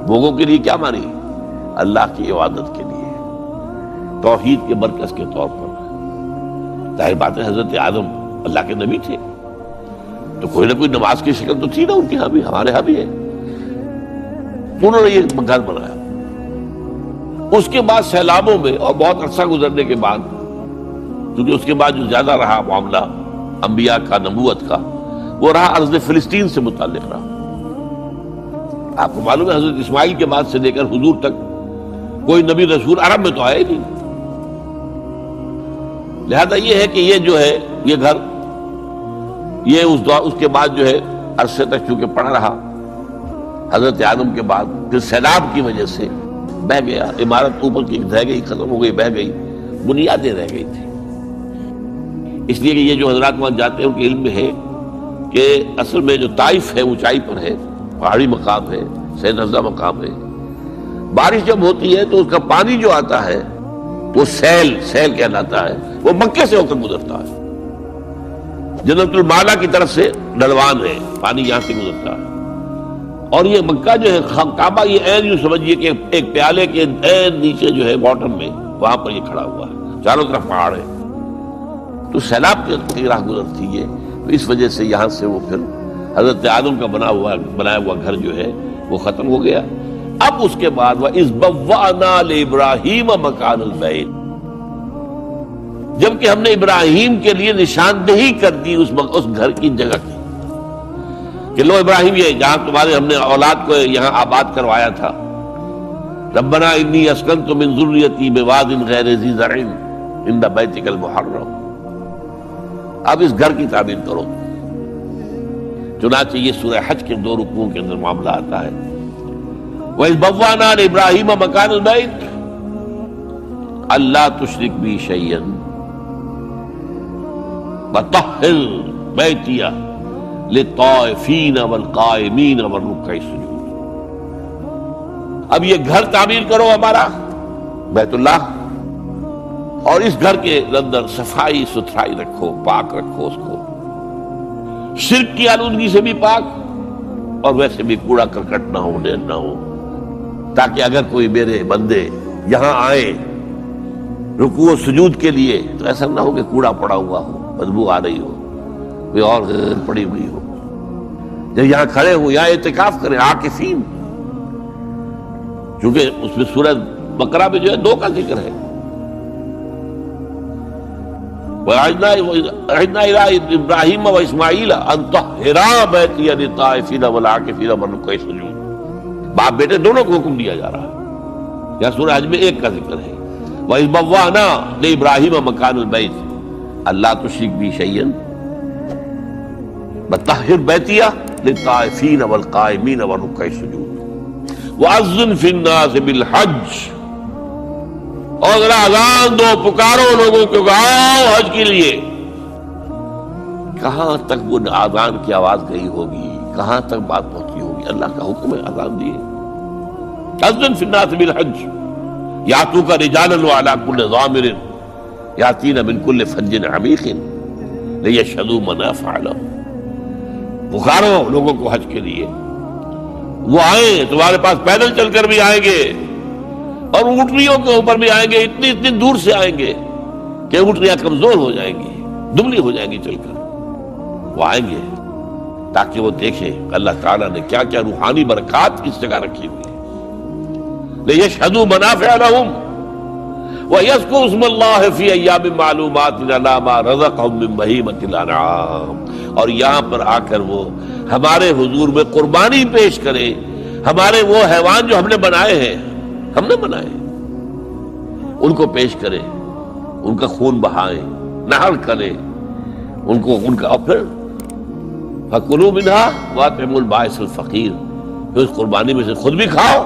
لوگوں کے لیے کیا مانی؟ اللہ کی عبادت کے لیے، توحید کے مرکز کے طور پر۔ ظاہر بات ہے حضرت آدم اللہ کے نبی تھے تو کوئی نہ کوئی نماز کی شکل تو تھی نا ان کے ہاں بھی، ہمارے ہاں بھی ہے، انہوں نے یہ گھر بنایا۔ اس کے بعد سیلابوں میں اور بہت عرصہ گزرنے کے بعد، کیونکہ اس کے بعد جو زیادہ رہا معاملہ انبیاء کا، نبوت کا، وہ رہا ارض فلسطین سے متعلق رہا۔ آپ کو معلوم ہے حضرت اسماعیل کے بعد سے لے کر حضور تک کوئی نبی رسول عرب میں تو آیا ہی نہیں، لہذا یہ ہے کہ یہ جو ہے یہ گھر یہ اس کے بعد جو ہے عرصے تک چونکہ پڑا رہا، حضرت آدم کے بعد پھر سیلاب کی وجہ سے بہہ گیا، عمارت اوپر کی رہ گئی، ختم ہو گئی، بہہ گئی، بنیادیں رہ گئی تھی۔ اس لیے کہ یہ جو حضرات وہاں جاتے ہیں ان کے علم میں ہے کہ اصل میں جو طائف ہے اونچائی پر ہے، پہاڑی مقام ہے، سید افزا مقام ہے، بارش جب ہوتی ہے تو اس کا پانی جو آتا ہے وہ سیل کہلاتا ہے، وہ مکے سے ہو کر گزرتا ہے، جنت المعلا کی طرف سے ڈھلوان ہے، پانی یہاں سے گزرتا ہے، اور یہ مکہ جو ہے کعبہ یہ عین یوں سمجھیے کہ ایک پیالے کے عین نیچے جو ہے باٹم میں وہاں پر یہ کھڑا ہوا ہے، چاروں طرف پہاڑ ہے، تو سیلاب کی راہ گزرتی ہے، تو اس وجہ سے یہاں سے وہ پھر حضرت آدم کا بنایا ہوا گھر جو ہے وہ ختم ہو گیا۔ اب اس کے بعد وَإِذْ بَوَّأْنَا لِإِبْرَاهِيمَ مَكَانَ الْبَيْتِ، جبکہ ہم نے ابراہیم کے لیے نشاندہی کر دی اس گھر کی جگہ کی، کہ لو ابراہیم یہ جہاں تمہارے ہم نے اولاد کو یہاں آباد کروایا تھا، ربنا انی اسکنت من ذریتی بواد غیر ذی زرع عند بیتک المحرم، اب اس گھر کی تعمیر کرو۔ چنانچہ یہ سورہ حج کے 2 رکوعوں کے اندر معاملہ آتا ہے، وَإِذْ بَوَّأْنَا لِإِبْرَاهِيمَ مَكَانَ الْبَيْتِ أَلَّا تُشْرِكْ بِي شَيْئًا وَطَهِّرْ بَيْتِيَ لِلطَّائِفِينَ وَالْقَائِمِينَ وَالرُّكَّعِ السُّجُودِ۔ اب یہ گھر تعمیر کرو ہمارا بیت اللہ، اور اس گھر کے اندر صفائی ستھرائی رکھو، پاک رکھو اس کو، شرک کی آلودگی سے بھی پاک، اور ویسے بھی کوڑا کرکٹ نہ ہو، ڈیر نہ ہو، تاکہ اگر کوئی میرے بندے یہاں آئے رکوع و سجود کے لیے تو ایسا نہ ہو کہ کوڑا پڑا ہوا ہو، بدبو آ رہی ہو، کوئی اور پڑی ہوئی ہو۔ جب یہاں کھڑے ہو یہاں اعتکاف کریں عاکفین، چونکہ اس میں سورہ بقرہ میں جو ہے 2 کا ذکر ہے، وَعِدْنَا إِلَىٰ إِبْرَاهِيمَ وَإِسْمَاعِيلَ أَن طَهِّرَا بَيْتِيَ لِلطَّائِفِينَ وَالْعَاكِفِينَ وَالرُّكَّعِ السُّجُودِ، باپ بیٹے دونوں کو حکم دیا جا رہا ہے۔ یہاں سورہ حج میں 1 کا ذکر ہے، وَإِذْ بَوَّأْنَا لِإِبْرَاهِيمَ مَكَانَ الْبَيْتِ أَلَّا تُشْرِكْ بِي شَيْئًا وَطَهِّرْ بَيْتِيَ لِلطَّائِفِينَ وَالْقَائِمِينَ وَالرُّكَّعِ السُّجُودِ وَأَذِّنْ فِي النَّاسِ بِالْحَجِّ، اور ذرا اذان دو، پکارو لوگوں کو، آؤ حج کے لیے۔ کہاں تک وہ اذان کی آواز گئی ہوگی، کہاں تک بات پہنچی ہوگی، اللہ کا حکم ہے اذان دیے۔ اذن فی الناس بالحج یاتوک رجالا وعلی کل ضامر یاتین من کل فج عمیق لیشہدوا منافع لہم، پکارو لوگوں کو حج کے لیے، وہ آئیں، تمہارے پاس پیدل چل کر بھی آئیں گے اور اونٹنیوں کے اوپر بھی آئیں گے، اتنی دور سے آئیں گے کہ اونٹنیاں کمزور ہو جائیں گی، دبلی ہو جائیں گی چل کر، وہ آئیں گے تاکہ وہ دیکھیں اللہ تعالیٰ نے کیا کیا روحانی برکات اس جگہ رکھی ہوئی ہے۔ لِيَشْهَدُوا مَنَافِعَ لَهُمْ وَيَذْكُرُوا اسْمَ اللَّهِ فِي أَيَّامٍ مَّعْلُومَاتٍ عَلَىٰ مَا رَزَقَهُم مِّن بَهِيمَةِ الْأَنْعَامِ، اور یہاں پر آ کر وہ ہمارے حضور میں قربانی پیش کرے، ہمارے وہ حیوان جو ہم نے بنائے ہیں، ہم نے بنائے، ان کو پیش کرے، ان کا خون بہائیں، نہر کرے ان کا، اور پھر فَكُلُوا مِنْهَا وَأَطْعِمُوا الْبَائِسَ الْفَقِيرَ، پھر اس قربانی میں سے خود بھی کھاؤ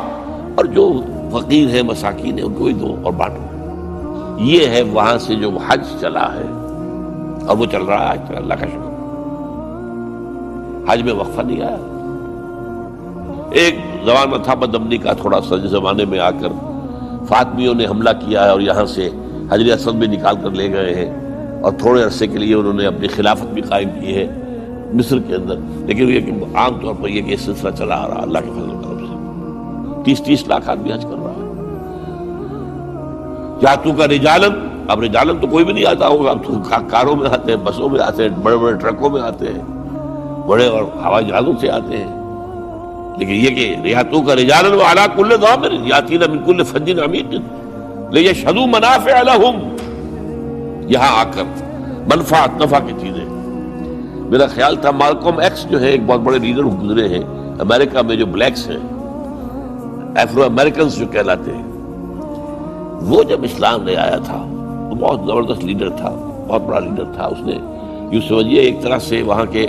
اور جو فقیر ہے مساکین ہے ان کو بھی دو اور بانٹو۔ یہ ہے وہاں سے جو حج چلا ہے اور وہ چل رہا ہے آج تک، اللہ کا شکر، حج میں وقفہ نہیں آیا۔ ایک زمانہ تھا بدامنی کا، تھوڑا سا زمانے میں آ کر فاطمیوں نے حملہ کیا ہے اور یہاں سے حجر اسود بھی نکال کر لے گئے ہیں، اور تھوڑے عرصے کے لیے انہوں نے اپنی خلافت بھی قائم کی ہے مصر کے اندر، لیکن یہ کہ عام طور پر یہ سلسلہ چلا آ رہا اللہ کے فضل و کرم سے، 30 لاکھ آدمی حج کر رہا ہے۔ یاتو کا رجالن، اب رجالن تو کوئی بھی نہیں آتا ہوگا، اب تو کاروں میں آتے ہیں، بسوں میں آتے ہیں، بڑے بڑے ٹرکوں میں آتے ہیں، بڑے اور ہوائی جہازوں سے آتے ہیں، لیکن یہ کہ یاتو کا رجالن وعلی کل ضامر یاتین من کل فج عمیق لیشہدوا منافع لہم، یہاں آ کر منفعت نفع کی چیزیں۔ میرا خیال تھا مالکم ایکس جو ہے ایک بہت بڑے لیڈر گزرے ہیں امریکہ میں، جو بلیکس ہیں، ایفرو امریکنز جو کہلاتے ہیں، وہ جب اسلام لے آیا تھا وہ بہت زبردست لیڈر تھا، بہت بڑا لیڈر تھا۔ اس نے یوں سمجھیے ایک طرح سے وہاں کے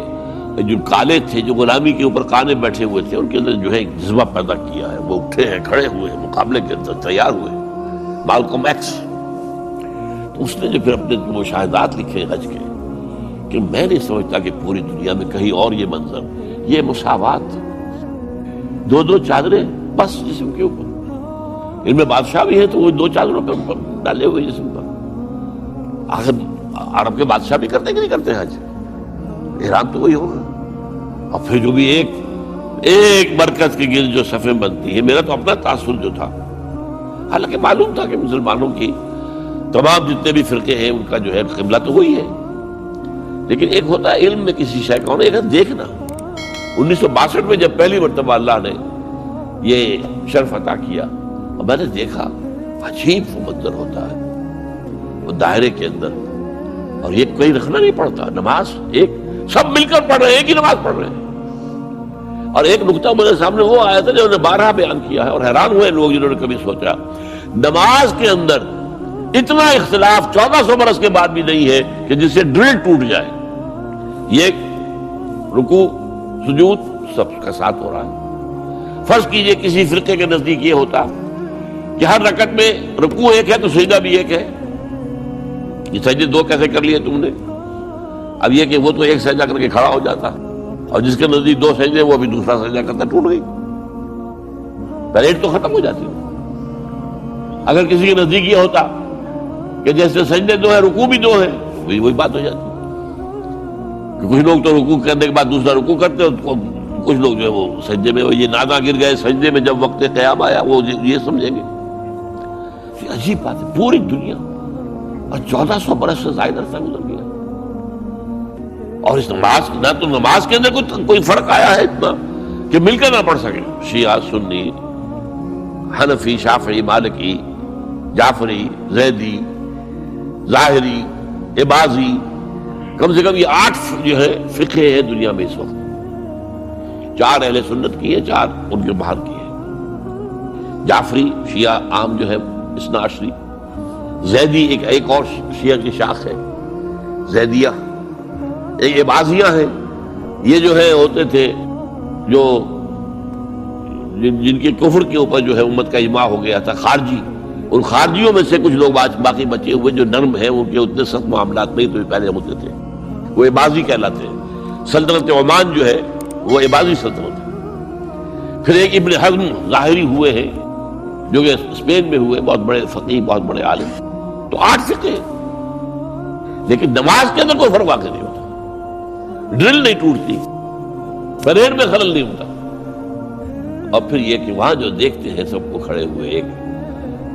جو کالے تھے، جو غلامی کے اوپر کانے بیٹھے ہوئے تھے، ان کے اندر جو ہے ایک جذبہ پیدا کیا ہے، وہ اٹھے ہیں، کھڑے ہوئے ہیں، مقابلے کے اندر تیار ہوئے، مالکم ایکس۔ تو اس نے جو پھر اپنے مشاہدات لکھے حج کے، کہ میں نہیں سمجھتا کہ پوری دنیا میں کہیں اور یہ منظر، یہ مساوات، 2 چادریں بس جسم کے اوپر، ان میں بادشاہ بھی ہیں تو وہ 2 چادروں پہ ڈالے ہوئے جسم پر۔ آخر عرب کے بادشاہ بھی کرتے کہ نہیں کرتے حج؟ احرام تو وہی ہوگا. اور پھر جو بھی ایک مرکز کے گرد جو صفیں بنتی ہیں، میرا تو اپنا تاثر جو تھا، حالانکہ معلوم تھا کہ مسلمانوں کی تمام جتنے بھی فرقے ہیں ان کا جو ہے قبلہ تو وہی ہے، لیکن ایک ہوتا ہے علم میں کسی شے کا ہونا، ایک ہے دیکھنا. 1962 میں جب پہلی مرتبہ اللہ نے یہ شرف عطا کیا اور میں نے دیکھا عجیب وہ منظر ہوتا ہے وہ دائرے کے اندر، اور یہ کوئی رکھنا نہیں پڑتا، نماز ایک سب مل کر پڑھ رہے ہیں، ایک ہی نماز پڑھ رہے ہیں. اور ایک نقطہ میرے سامنے وہ آیا تھا جو انہوں نے 12 بیان کیا ہے، اور حیران ہوئے لوگ جنہوں نے کبھی سوچا نماز کے اندر اتنا اختلاف 1400 برس کے بعد بھی نہیں ہے کہ جس سے ڈرل ٹوٹ جائے. یہ رکوع سجود سب کا ساتھ ہو رہا ہے. فرض کیجئے کسی فرقے کے نزدیک یہ ہوتا کہ ہر رکعت میں رکوع ایک ہے تو سجدہ بھی ایک ہے، یہ سجدے 2 کیسے کر لیے تم نے؟ اب یہ کہ وہ تو ایک سجدہ کر کے کھڑا ہو جاتا، اور جس کے نزدیک 2 سجدے وہ بھی دوسرا سجدہ کرتا، ٹوٹ گئی، پیریڈ تو ختم ہو جاتی. اگر کسی کے نزدیک یہ ہوتا کہ جیسے سجدے 2 ہیں رکوع بھی 2 ہیں، وہی بات ہو جاتی. کہ کچھ لوگ تو رکوع کرنے کے بعد دوسرا رکوع کرتے ہیں، کچھ لوگ جو ہے وہ سجدے میں یہ نادا گر گئے سجدے میں جب وقت قیام آیا وہ یہ سمجھیں گے. یہ عجیب بات ہے، پوری دنیا اور 1400 برس سے زائد عرصہ گزر گیا، اور اس نماز نہ تو نماز کے اندر کوئی فرق آیا ہے اتنا کہ مل کر نہ پڑھ سکے. شیعہ، سنی، حنفی، شافعی، مالکی، جعفری، زیدی، ظاہری، عباضی، کم سے کم یہ 8 جو ہے فقہ ہے دنیا میں اس وقت. 4 اہل سنت کی ہے، 4 ان کے باہر کی ہے. جعفری شیعہ عام جو ہے اثنا عشری، زیدی ایک اور شیعہ کی شاخ ہے زیدیہ، ایک عباضیہ ہیں. یہ جو ہے ہوتے تھے جو جن کے کفر کے اوپر جو ہے امت کا اجماع ہو گیا تھا، خارجی. ان خارجیوں میں سے کچھ لوگ باقی بچے ہوئے جو نرم ہیں، ان کے اتنے سخت معاملات نہیں تو پہلے ہوتے تھے، وہ عباضی کہلاتے ہیں. سلطنت عمان جو ہے وہ عباضی سلطنت ہے. پھر ایک ابن حزم ظاہری ہوئے ہیں جو کہ اسپین میں ہوئے، بہت بڑے فقیہ، بہت بڑے عالم. تو 8 فقہ ہیں، لیکن نماز کے اندر کوئی فرق واقع نہیں ہوتا، ڈرل نہیں ٹوٹتی، پریڈ میں خلل نہیں ہوتا. اور پھر یہ کہ وہاں جو دیکھتے ہیں سب کو کھڑے ہوئے، ایک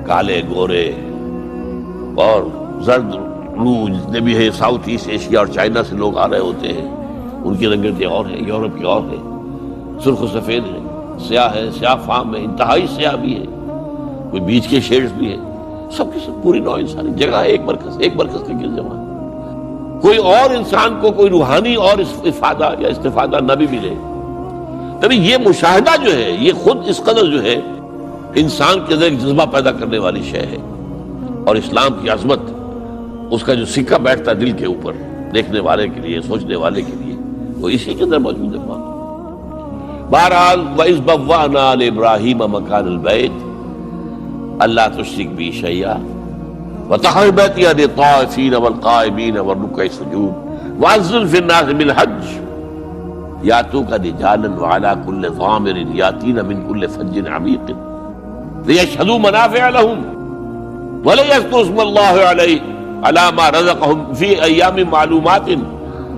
کالے گورے اور زرد لوگ جتنے بھی ہیں، ساؤتھ ایسٹ ایشیا اور چائنا سے لوگ آ رہے ہوتے ہیں، ان کی رنگتیں اور ہیں، یورپ کی اور ہیں، سرخ و سفید ہیں، سیاہ ہے، سیاہ فام ہے، انتہائی سیاہ بھی ہے، کوئی بیچ کے شیڈز بھی ہے، سب کی سب پوری نوع انسانی جگہ ایک مرکز کے گرد جمع. کوئی اور انسان کو کوئی روحانی اور افادہ یا استفادہ نہ بھی ملے. تبھی یہ مشاہدہ جو ہے یہ خود اس قدر جو ہے انسان کے اندر ایک جذبہ پیدا کرنے والی شے ہے. اور اسلام کی عظمت، اس کا جو سکہ بیٹھتا دل کے اوپر دیکھنے والے کے لیے، سوچنے والے کے لیے، وہ اسی کے اندر موجود ہے. بہرحال وَإِذْ بَوَّأْنَا لِإِبْرَاهِيمَ مَكَانَ الْبَيْتِ أَلَّا تُشْرِكْ بِي شَيْئًا وَطَهِّرْ بَيْتِيَ لِلطَّائِفِينَ وَالْقَائِمِينَ وَالرُّكَّعِ السُّجُودِ وَأَذِّنْ فِي النَّاسِ بِالْحَجِّ يَأْتُوكَ رِجَالًا وَعَلَىٰ كُلِّ ضَامِرٍ يَأْتِينَ مِنْ كُلِّ فَجٍّ عَمِيقٍ لِيَشْهَدُوا مَنَافِعَ لَهُمْ وَلِيَذْكُرُوا اسْمَ اللَّهِ عَلَىٰ مَا رَزَقَهُمْ فِي أَيَّامٍ مَّعْلُومَاتٍ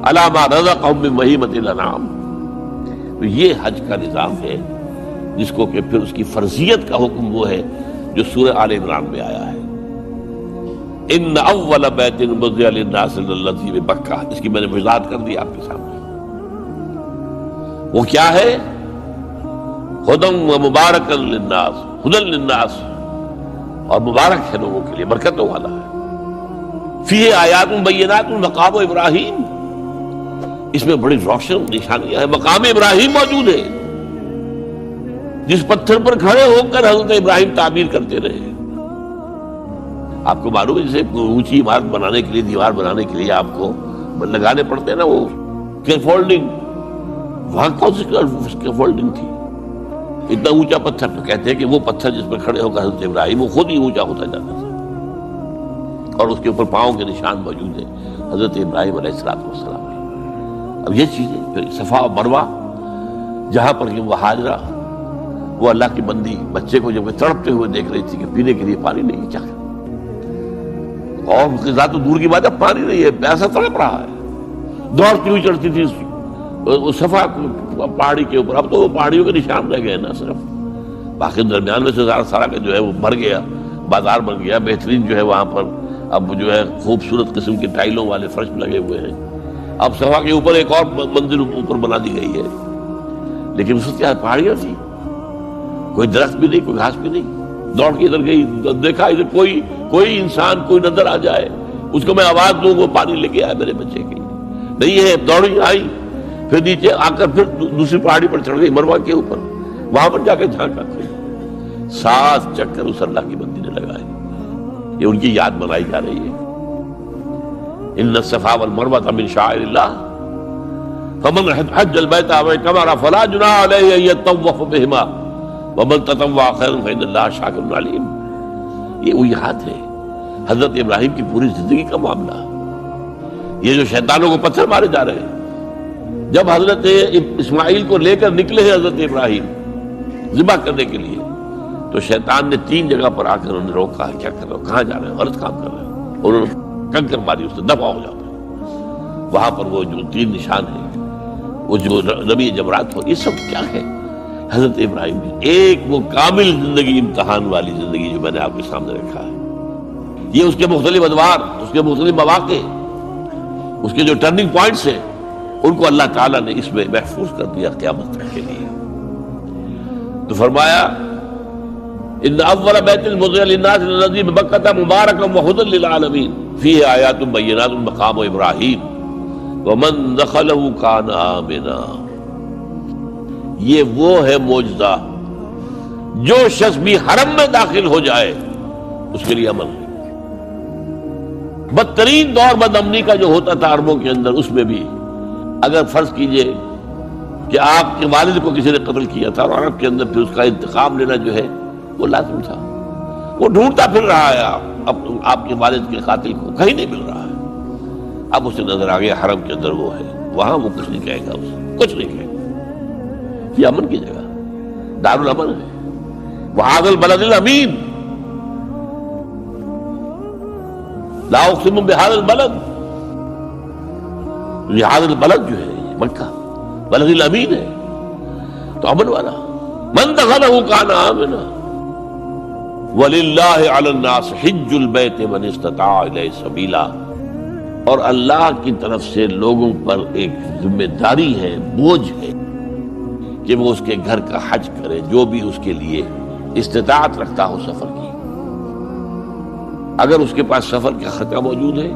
عَلَىٰ مَا رَزَقَهُمْ مِن بَهِيمَةِ الْأَنْعَامِ. تو یہ حج کا نظام ہے جس کو کہ پھر اس کی فرضیت کا حکم وہ ہے جو سورہ آل عمران میں آیا ہے. ان اول بیت وضع للناس الذی ببکہ، اس کی میں نے وضاحت کر دی آپ کے سامنے. وہ کیا ہے؟ ہدی و مبارکا للناس، ہدی للناس، اور مبارک ہے لوگوں کے لیے، برکتوں والا ہے. فیہ آیات بینات مقام ابراہیم، اس میں بڑی روشن نشانیاں ہیں. مقام ابراہیم موجود ہے جس پتھر پر کھڑے ہو کر حضرت ابراہیم تعمیر کرتے رہے. آپ کو معلوم ہے جیسے اونچی عمارت بنانے کے لیے، دیوار بنانے کے لیے آپ کو لگانے پڑتے ہیں نا وہ اسکیفولڈنگ، وہاں کون سی اسکیفولڈنگ تھی؟ اتنا اونچا پتھر. تو کہتے ہیں کہ وہ پتھر جس پر کھڑے ہو کر حضرت ابراہیم، وہ خود ہی اونچا ہوتا جاتا تھا، اور اس کے اوپر پاؤں کے نشان موجود ہیں حضرت ابراہیم علیہ السلام. اب یہ چیزیں پھر صفا و مروہ، جہاں پر کہ وہ حاجرہ، وہ اللہ کی بندی بچے کو جب تڑپتے ہوئے دیکھ رہی تھی کہ پینے کے لیے پانی نہیں چاہتا، اور غذا تو دور کی بات ہے، پانی نہیں ہے، پیاسا تڑپ رہا ہے. دوڑتی ہوئی چڑھتی تھی صفا پہاڑی کے اوپر. اب تو وہ پہاڑیوں کے نشان رہ گئے نا صرف, باقی درمیان میں سے سارا کا جو ہے وہ بھر گیا, بازار بن گیا, بہترین جو ہے وہاں پر اب جو ہے خوبصورت قسم کے ٹائلوں والے فرش لگے ہوئے ہیں. اب صفا کے اوپر ایک اور منزل اوپر بنا دی گئی ہے, لیکن اس وقت پہاڑیاں تھی, کوئی درخت بھی نہیں, کوئی گھاس بھی نہیں. دوڑ کے ادھر گئی, دیکھا ادھر کوئی انسان کوئی نظر آ جائے, اس کو میں آواز دوں وہ پانی لے کے آئے میرے بچے کی, نہیں ہے. دوڑی آئی, پھر نیچے آ کر پھر دوسری پہاڑی پر چڑھ گئی مروہ کے اوپر, وہاں پر جا کے جھانکا, 7 چکر اس اللہ کی بندی نے لگائے. یہ ان کی یاد منائی جا رہی ہے. ان الصفا والمروہ من شعائر اللہ فمن حج البیت او اعتمر فلا جناح علیہ ان یطوف بہما ومن تطوع خیرا فإن اللہ شاکر علیم. یہ وہ یاد ہے حضرت ابراہیم کی پوری زندگی کا معاملہ. یہ جو شیطانوں کو پتھر مارے جا رہے ہیں, جب حضرت اسماعیل کو لے کر نکلے ہیں حضرت ابراہیم ذبح کرنے کے لیے, تو شیطان نے 3 جگہ پر آ کر انہیں روکا, کیا کر رہے ہو, کہاں جا رہے ہیں, غلط کام کر رہے ہیں. انہوں نے کنکر ماری, اس سے دفع ہو جاتا ہے. وہاں پر وہ جو 3 نشان ہیں, وہ جو رمی جمرات ہو, یہ سب کیا ہے حضرت ابراہیم کی ایک وہ کامل زندگی, امتحان والی زندگی جو میں نے آپ کے سامنے رکھا ہے. یہ اس کے مختلف ادوار, اس کے مختلف مواقع, اس کے جو ٹرننگ پوائنٹس ہیں, ان کو اللہ تعالیٰ نے اس میں محفوظ کر دیا قیامت تک کے لیے. تو فرمایا ان اول بیت وضع للناس الذی ببکۃ مبارکا وہدی للعالمین فیہ آیات بینات مقام ابراہیم ومن دخلہ کان آمنا. یہ وہ ہے معجزہ, جو شخص بھی حرم میں داخل ہو جائے اس کے لیے امن ہے. بدترین دور بد امنی کا جو ہوتا تھا عربوں کے اندر, اس میں بھی اگر فرض کیجئے کہ آپ کے والد کو کسی نے قتل کیا تھا, اور عرب کے اندر پھر اس کا انتقام لینا جو ہے وہ لازم تھا. وہ ڈھونڈتا پھر رہا ہے اب آپ کے والد کے قاتل کو, کہیں نہیں مل رہا ہے. اب اسے نظر آ گیا حرم کے اندر وہ ہے, وہاں وہ کچھ نہیں کہے گا, اسے کچھ نہیں کہے گا. یہ امن کی جگہ, دارالامن ہے. وہذا البلد الامین لا اقسم بهذا البلد, هذا البلد جو ہے مکہ بلد الامین ہے, تو امن والا. من دخلہ کان آمنا وللہ علی الناس حج البیت من استطاع الیہ سبیلا. اور اللہ کی طرف سے لوگوں پر ایک ذمہ داری ہے, بوجھ ہے کہ وہ اس کے گھر کا حج کرے جو بھی اس کے لیے استطاعت رکھتا ہو سفر کی. اگر اس کے پاس سفر کا خطرہ موجود ہے,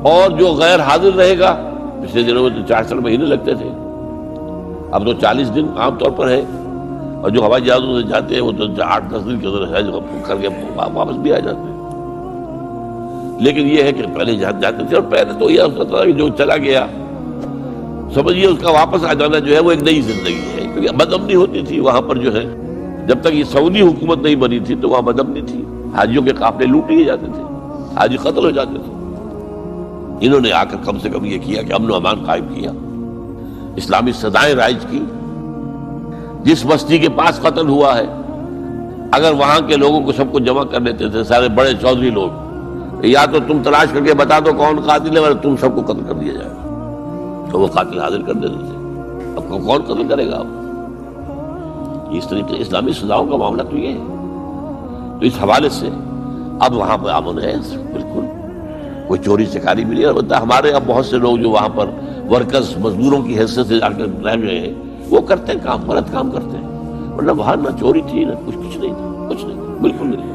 اور جو غیر حاضر رہے گا, پچھلے دنوں میں تو 4 مہینے لگتے تھے, اب تو 40 دن عام طور پر ہے, اور جو ہوائی جہازوں سے جاتے ہیں وہ تو 8-10 دن کے اندر حج کر کے واپس بھی آ جاتے ہیں. لیکن یہ ہے کہ پہلے جاتے تھے, اور پہلے تو یہ ہوتا تھا کہ جو چلا گیا سمجھیے اس کا واپس آ جانا جو ہے وہ ایک نئی زندگی ہے, کیونکہ بدامنی ہوتی تھی وہاں پر جو ہے. جب تک یہ سعودی حکومت نہیں بنی تھی تو وہاں بدامنی تھی, حاجیوں کے قافلے لوٹ لیے جاتے تھے, حاجی قتل ہو جاتے تھے. انہوں نے آ کر کم سے کم یہ کیا کہ امن و امان قائم کیا, اسلامی سزائیں رائج کی. جس بستی کے پاس قتل ہوا ہے, اگر وہاں کے لوگوں کو سب کو جمع کر لیتے تھے, سارے بڑے چودھری لوگ, یا تو تم تلاش کر کے بتا دو کون قاتل ہے, ورنہ تم سب کو قتل کر دیا جائے گا, تو وہ قاتل حاضر کر دیتے تھے. اب کون قتل کرے گا؟ اب اس طریقے اسلامی سزاؤں کا معاملہ تو یہ ہے. تو اس حوالے سے اب وہاں پہ امن ہے بالکل, کوئی چوری چکاری بھی نہیں. البتہ ہمارے اب بہت سے لوگ جو وہاں پر ورکرز مزدوروں کی حیثیت سے جا کر رہ گئے ہیں, وہ کرتے ہیں کام, غلط کام کرتے ہیں. ورنہ وہاں نہ چوری تھی نہ کچھ نہیں تھا, کچھ نہیں, بالکل نہیں.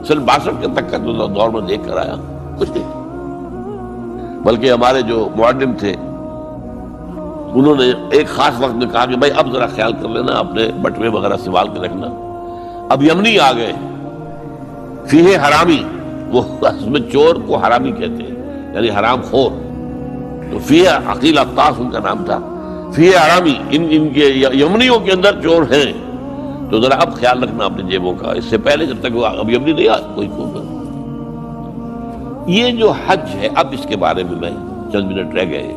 سن 62 کے تک کا دور میں دیکھ کر آیا, کچھ نہیں تھا. بلکہ ہمارے جو معلم تھے انہوں نے ایک خاص وقت میں کہا کہ بھائی اب ذرا خیال کر لینا, اپنے بٹوے وغیرہ سنبھال کے رکھنا. اب یمنی آ گئے, فیہ حرامی, وہ اس میں چور کو حرامی کہتے ہیں, یعنی حرام خور. تو فیہ عقیل عطاس ان کا نام تھا, فیہ حرامی, ان کے یمنیوں کے اندر چور ہیں, تو ذرا اب خیال رکھنا اپنے جیبوں کا. اس سے پہلے جب تک وہ اب یمنی نہیں آیا کوئی حکومت. یہ جو حج ہے, اب اس کے بارے میں چند منٹ رہ گئے,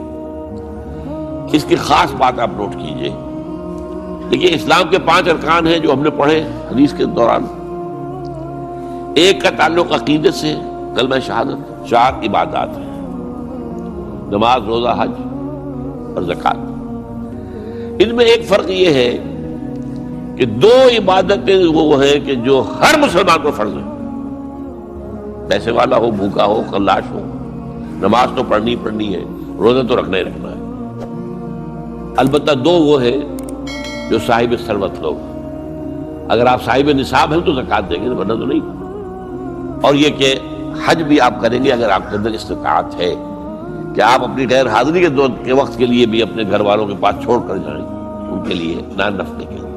اس کی خاص بات آپ نوٹ کیجئے. دیکھیے اسلام کے 5 ارکان ہیں جو ہم نے پڑھے حدیث کے دوران. ایک کا تعلق عقیدت سے, کلمہ شہادت, 4 عبادات ہیں. نماز، روزہ، حج اور زکوٰۃ۔ ان میں ایک فرق یہ ہے کہ دو عبادتیں وہ ہیں کہ جو ہر مسلمان پر فرض ہے، پیسے والا ہو، بھوکا ہو، خلاش ہو، نماز تو پڑھنی ہے، روزہ تو رکھنا ہی رکھنا ہے۔ البتہ دو وہ ہے جو صاحب ثروت لوگ، اگر آپ صاحب نصاب ہیں تو زکوٰۃ دیں گے، ورنہ تو نہیں۔ اور یہ کہ حج بھی آپ کریں گے اگر آپ کے اندر استطاعت ہے کہ آپ اپنی غیر حاضری کے وقت کے لیے بھی اپنے گھر والوں کے پاس چھوڑ کر جائیں ان کے لیے نان نفلے کے لیے،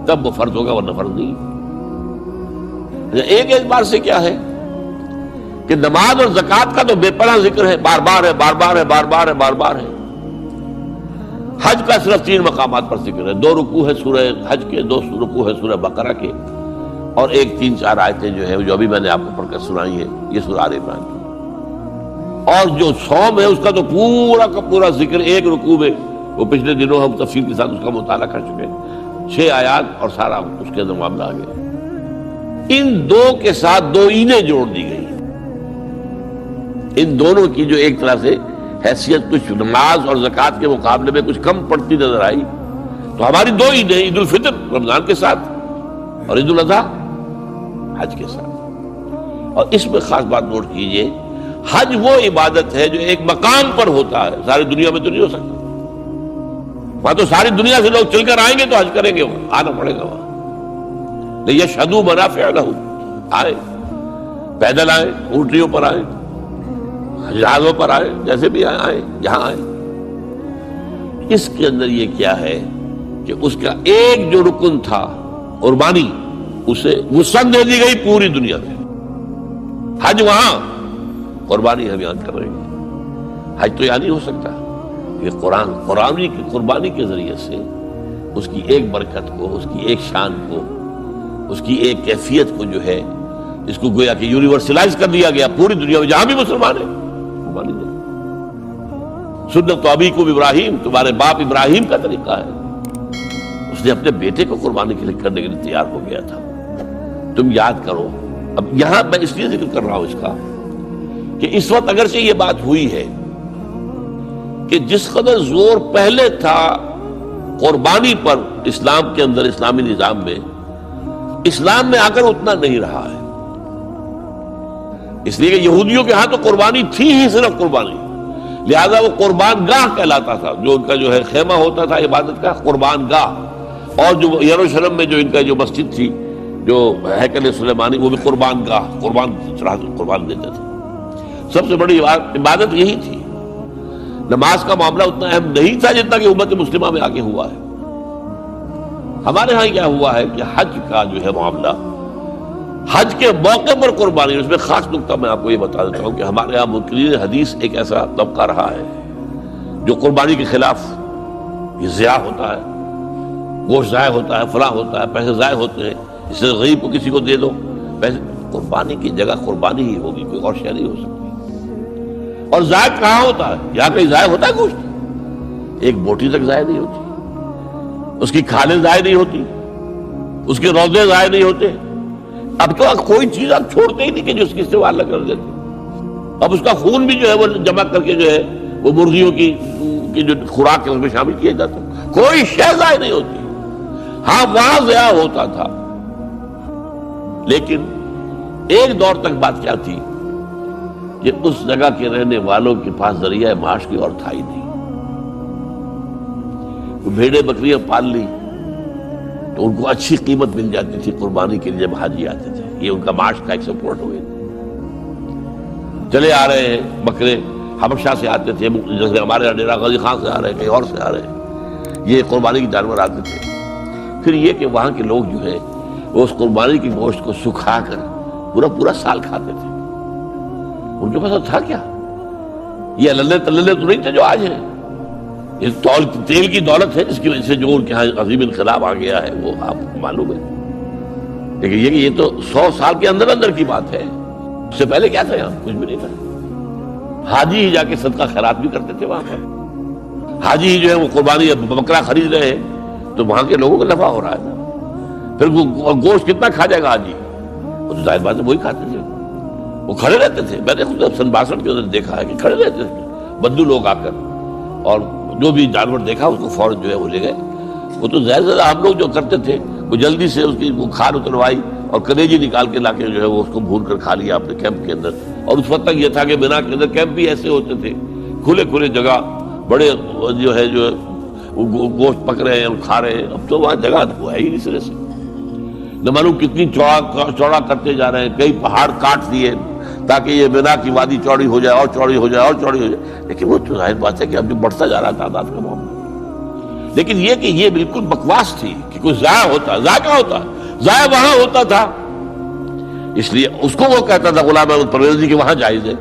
تب وہ فرض ہوگا، ورنہ فرض نہیں۔ ایک اعتبار سے کیا ہے کہ نماز اور زکوٰۃ کا تو بے پناہ ذکر ہے، بار بار ہے، بار بار ہے، بار بار ہے، بار بار ہے۔ حج کا صرف 3 مقامات پر ذکر ہے، 2 رکوع ہے سورہ حج کے، 2 رکوع ہے سورہ بقرہ کے، اور 3-4 آیتیں جو ہے جو ابھی میں نے آپ کو پڑھ کر سنائی ہے یہ سورہ آل عمران کی۔ اور جو صوم ہے اس کا تو پورا کا پورا ذکر ایک رکوع میں، وہ پچھلے دنوں ہم تفصیل کے ساتھ اس کا مطالعہ کر چکے ہیں، 6 آیات اور سارا اس کے اندر معاملہ آ گیا۔ ان دو کے ساتھ 2 عیدیں جوڑ دی گئی، ان دونوں کی جو ایک طرح سے حیثیت کچھ نماز اور زکوٰۃ کے مقابلے میں کچھ کم پڑتی نظر آئی، تو ہماری 2 عیدیں، عید الفطر رمضان کے ساتھ اور عید الاضحیٰ حج کے ساتھ۔ اور اس میں خاص بات نوٹ کیجئے، حج وہ عبادت ہے جو ایک مقام پر ہوتا ہے، ساری دنیا میں تو نہیں ہو سکتا۔ وہاں تو ساری دنیا سے لوگ چل کر آئیں گے تو حج کریں گے، وہاں آنا پڑے گا وہاں۔ لیشہدوا منافع لہم، آئے پیدل آئے، اونٹنیوں پر آئے، جہازوں پر آئے، جیسے بھی آئے جہاں آئے۔ اس کے اندر یہ کیا ہے کہ اس کا ایک جو رکن تھا قربانی، اسے وسعت دے دی گئی پوری دنیا میں۔ حج وہاں، قربانی ہم یہاں کر رہے ہیں۔ حج تو یہاں نہیں ہو سکتا، یہ قرآن کی قربانی کے ذریعے سے اس کی ایک برکت کو، اس کی ایک شان کو، اس کی ایک کیفیت کو جو ہے اس کو گویا کہ یونیورسلائز کر دیا گیا پوری دنیا میں، جہاں بھی مسلمان ہیں قربانی دیں۔ سنت ابیکم ابراہیم، تمہارے باپ ابراہیم کا طریقہ ہے، اس نے اپنے بیٹے کو قربانی کے لیے کرنے کے لیے تیار ہو گیا تھا۔ تم یاد کرو، اب یہاں میں اس لیے ذکر کر رہا ہوں اس کا کہ اس وقت اگرچہ یہ بات ہوئی ہے کہ جس قدر زور پہلے تھا قربانی پر اسلام کے اندر، اسلامی نظام میں، اسلام میں آ کر اتنا نہیں رہا ہے، اس لیے کہ یہودیوں کے ہاں تو قربانی تھی ہی صرف قربانی، لہذا وہ قربان گاہ کہلاتا تھا، جو ان کا جو ہے خیمہ ہوتا تھا عبادت کا، قربان گاہ۔ اور جو یروشلم میں جو ان کا جو مسجد تھی، جو ہیکل سلیمانی، وہ بھی قربان گاہ، قربان دیتے تھے۔ سب سے بڑی عبادت یہی تھی۔ نماز کا معاملہ اتنا اہم نہیں تھا جتنا کہ امت مسلمہ میں آگے ہوا ہے۔ ہمارے ہاں کیا ہوا ہے کہ حج کا جو ہے معاملہ، حج کے موقع پر قربانی، اس میں خاص نکتہ میں آپ کو یہ بتا دیتا ہوں کہ ہمارے یہاں منکرین حدیث ایک ایسا طبقہ رہا ہے جو قربانی کے خلاف، یہ ضیاع ہوتا ہے، گوشت ضائع ہوتا ہے، فلاں ہوتا ہے، پیسے ضائع ہوتے ہیں، اس سے غریب کو کسی کو دے دو پیسے۔ قربانی کی جگہ قربانی ہی ہوگی، کوئی اور شے نہیں ہو سکتی۔ اور ضائع کہاں ہوتا ہے؟ یہاں کہیں ضائع ہوتا ہے گوشت؟ ایک بوٹی تک ضائع نہیں ہوتی، اس کی کھالیں ضائع نہیں ہوتی، اس کے روزے ضائع نہیں ہوتے۔ اب تو کوئی چیز آپ چھوڑتے ہی نہیں کہ جو اس کی استعمال نہ کر دیتے۔ اب اس کا خون بھی جو ہے وہ جمع کر کے جو ہے وہ مرغیوں کی جو خوراک ہے اس میں شامل کیا جاتا ہے، کوئی شے ضائع نہیں ہوتی۔ ہاں وہاں ضیاع ہوتا تھا، لیکن ایک دور تک بات کیا تھی کہ اس جگہ کے رہنے والوں کے پاس ذریعہ معاش کی اور تھا ہی نہیں۔ بھیڑیں بکریاں پال لی تو ان کو اچھی قیمت مل جاتی تھی قربانی کے لیے جب حاجی آتے تھے، یہ ان کا معاش کا ایک سپورٹ ہوئے۔ چلے آ رہے ہیں بکرے، حبشہ سے آتے تھے، جیسے ہمارے یہاں ڈیرہ غازی خان سے آ رہے ہیں، کہیں اور سے آ رہے ہیں، یہ قربانی کے جانور آتے تھے۔ پھر یہ کہ وہاں کے لوگ جو ہے وہ اس قربانی کی گوشت کو سکھا کر پورا سال کھاتے تھے۔ ان کے پاس تھا کیا؟ یہ للے تللے تو نہیں تھے جو آج ہیں، یہ تیل کی دولت ہے جس کی وجہ سے جو ان کے یہاں عظیم انقلاب آ گیا ہے وہ آپ کو معلوم ہے۔ لیکن یہ تو 100 سال کے اندر اندر کی بات ہے، اس سے پہلے کیا تھا؟ یہاں کچھ بھی نہیں تھا۔ حاجی ہی جا کے صدقہ خیرات بھی کرتے تھے وہاں پر، حاجی ہی جو ہے وہ قربانی بکرا خرید رہے ہیں تو وہاں کے لوگوں کو نفع ہو رہا ہے۔ پھر وہ گوشت کتنا کھا جائے گا حاجی؟ وہ تو ظاہر بات ہے وہی کھاتے تھے، وہ کھڑے رہتے تھے۔ میں نے خود سن 62 کے اندر دیکھا ہے کہ کھڑے رہتے تھے، بدو لوگ آ کر، اور جو بھی جانور دیکھا اس کو فوراً جو ہے وہ لے گئے۔ وہ تو زیادہ ہم لوگ جو کرتے تھے وہ جلدی سے اس کی وہ کھال اتروائی اور کلیجی نکال کے لا کے جو ہے وہ اس کو بھون کر کھا لیا اپنے کیمپ کے اندر۔ اور اس وقت تک یہ تھا کہ مینا کے اندر کیمپ بھی ایسے ہوتے تھے، کھلے کھلے جگہ، بڑے جو ہے گوشت پک رہے ہیں اور کھا رہے ہیں۔ اب تو وہاں جگہ ہے ہی نہیں سرے سے، نہ معلوم کتنی چوڑا کرتے جا رہے ہیں، کئی پہاڑ کاٹ دیے تاکہ یہ مینا کی وادی چوڑی ہو جائے اور چوڑی ہو جائے اور چوڑی ہو جائے، لیکن وہ تو ظاہر بات ہے کہ اب جو بڑھتا جا رہا تعداد کا معاملہ۔ لیکن یہ کہ یہ بالکل بکواس تھی کہ کوئی ضائع ہوتا، ضائع کہاں ہوتا، ضائع وہاں ہوتا تھا، اس لیے اس کو وہ کہتا تھا غلام احمد پرویز کہ وہاں جائز ہے۔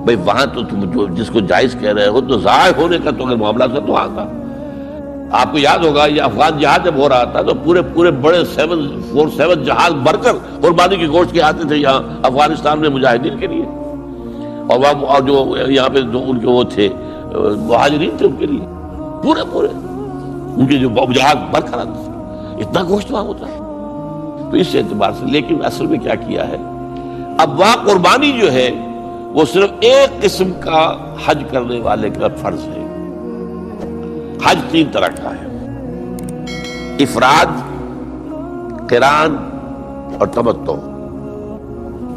بھئی وہاں تو تم جو جس کو جائز کہہ رہے ہو تو ضائع ہونے کا تو اگر معاملہ تھا تو وہاں تھا۔ آپ کو یاد ہوگا یہ افغان جہاد جب ہو رہا تھا تو پورے بڑے 747 جہاز بھر کر قربانی کے گوشت کے آتے تھے یہاں افغانستان میں مجاہدین کے لیے، اور وہاں اور جو یہاں پہ جو ان کے وہ تھے مہاجرین تھے ان کے لیے پورے ان کے جو جہاز بھر کر آتے تھے، اتنا گوشت وہاں ہوتا ہے۔ تو اس اعتبار سے لیکن اصل میں کیا کیا ہے، اب وہاں قربانی جو ہے وہ صرف ایک قسم کا حج کرنے والے کا فرض ہے۔ حج 3 طرح کا ہے، افراد، قران اور تمتع۔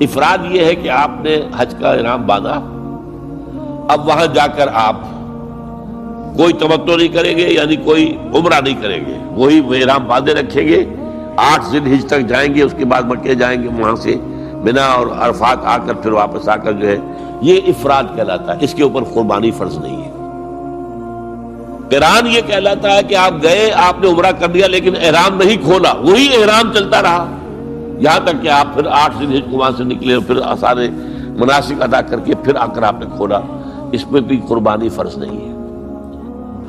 افراد یہ ہے کہ آپ نے حج کا احرام باندھا، اب وہاں جا کر آپ کوئی تمتع نہیں کریں گے، یعنی کوئی عمرہ نہیں کریں گے، وہی احرام باندھے رکھیں گے، 8 ذی الحجہ تک جائیں گے، اس کے بعد مکے جائیں گے، وہاں سے منا اور عرفات آ کر پھر واپس آ کر جو ہے یہ افراد کہلاتا ہے، اس کے اوپر قربانی فرض نہیں ہے۔ قران یہ کہلاتا ہے کہ آپ گئے، آپ نے عمرہ کر لیا لیکن احرام نہیں کھولا، وہی احرام چلتا رہا یہاں تک کہ آپ پھر 8 ذی الحجہ کو وہاں سے نکلے اور پھر سارے مناسک ادا کر کے پھر آ کر آپ نے کھولا، اس میں بھی قربانی فرض نہیں ہے۔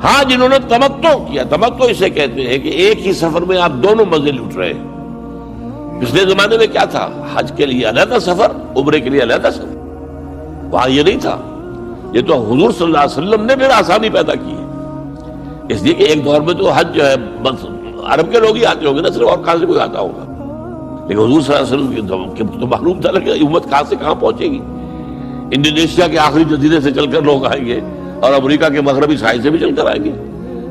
ہاں جنہوں نے تمتع کیا، تمتع اسے کہتے ہیں کہ ایک ہی سفر میں آپ دونوں مزے لوٹ رہے ہیں۔ پچھلے زمانے میں کیا تھا، حج کے لیے علیحدہ سفر، عمرے کے لیے علیحدہ سفر، وہاں یہ نہیں تھا۔ یہ تو حضور صلی اللہ علیہ وسلم نے پھر آسانی پیدا کی ہے، اس لیے کہ ایک دور میں تو حج جو ہے بس عرب کے لوگ ہی آتے ہوں گے نا صرف، اور کہاں سے کوئی آتا ہوگا، لیکن حضور صلی اللہ علیہ وسلم کی تو معلوم تھا کہ امت کہاں سے کہاں پہنچے گی۔ انڈونیشیا کے آخری جزیرے سے چل کر لوگ آئیں گے اور امریکہ کے مغربی ساحل سے بھی چل کر آئیں گے،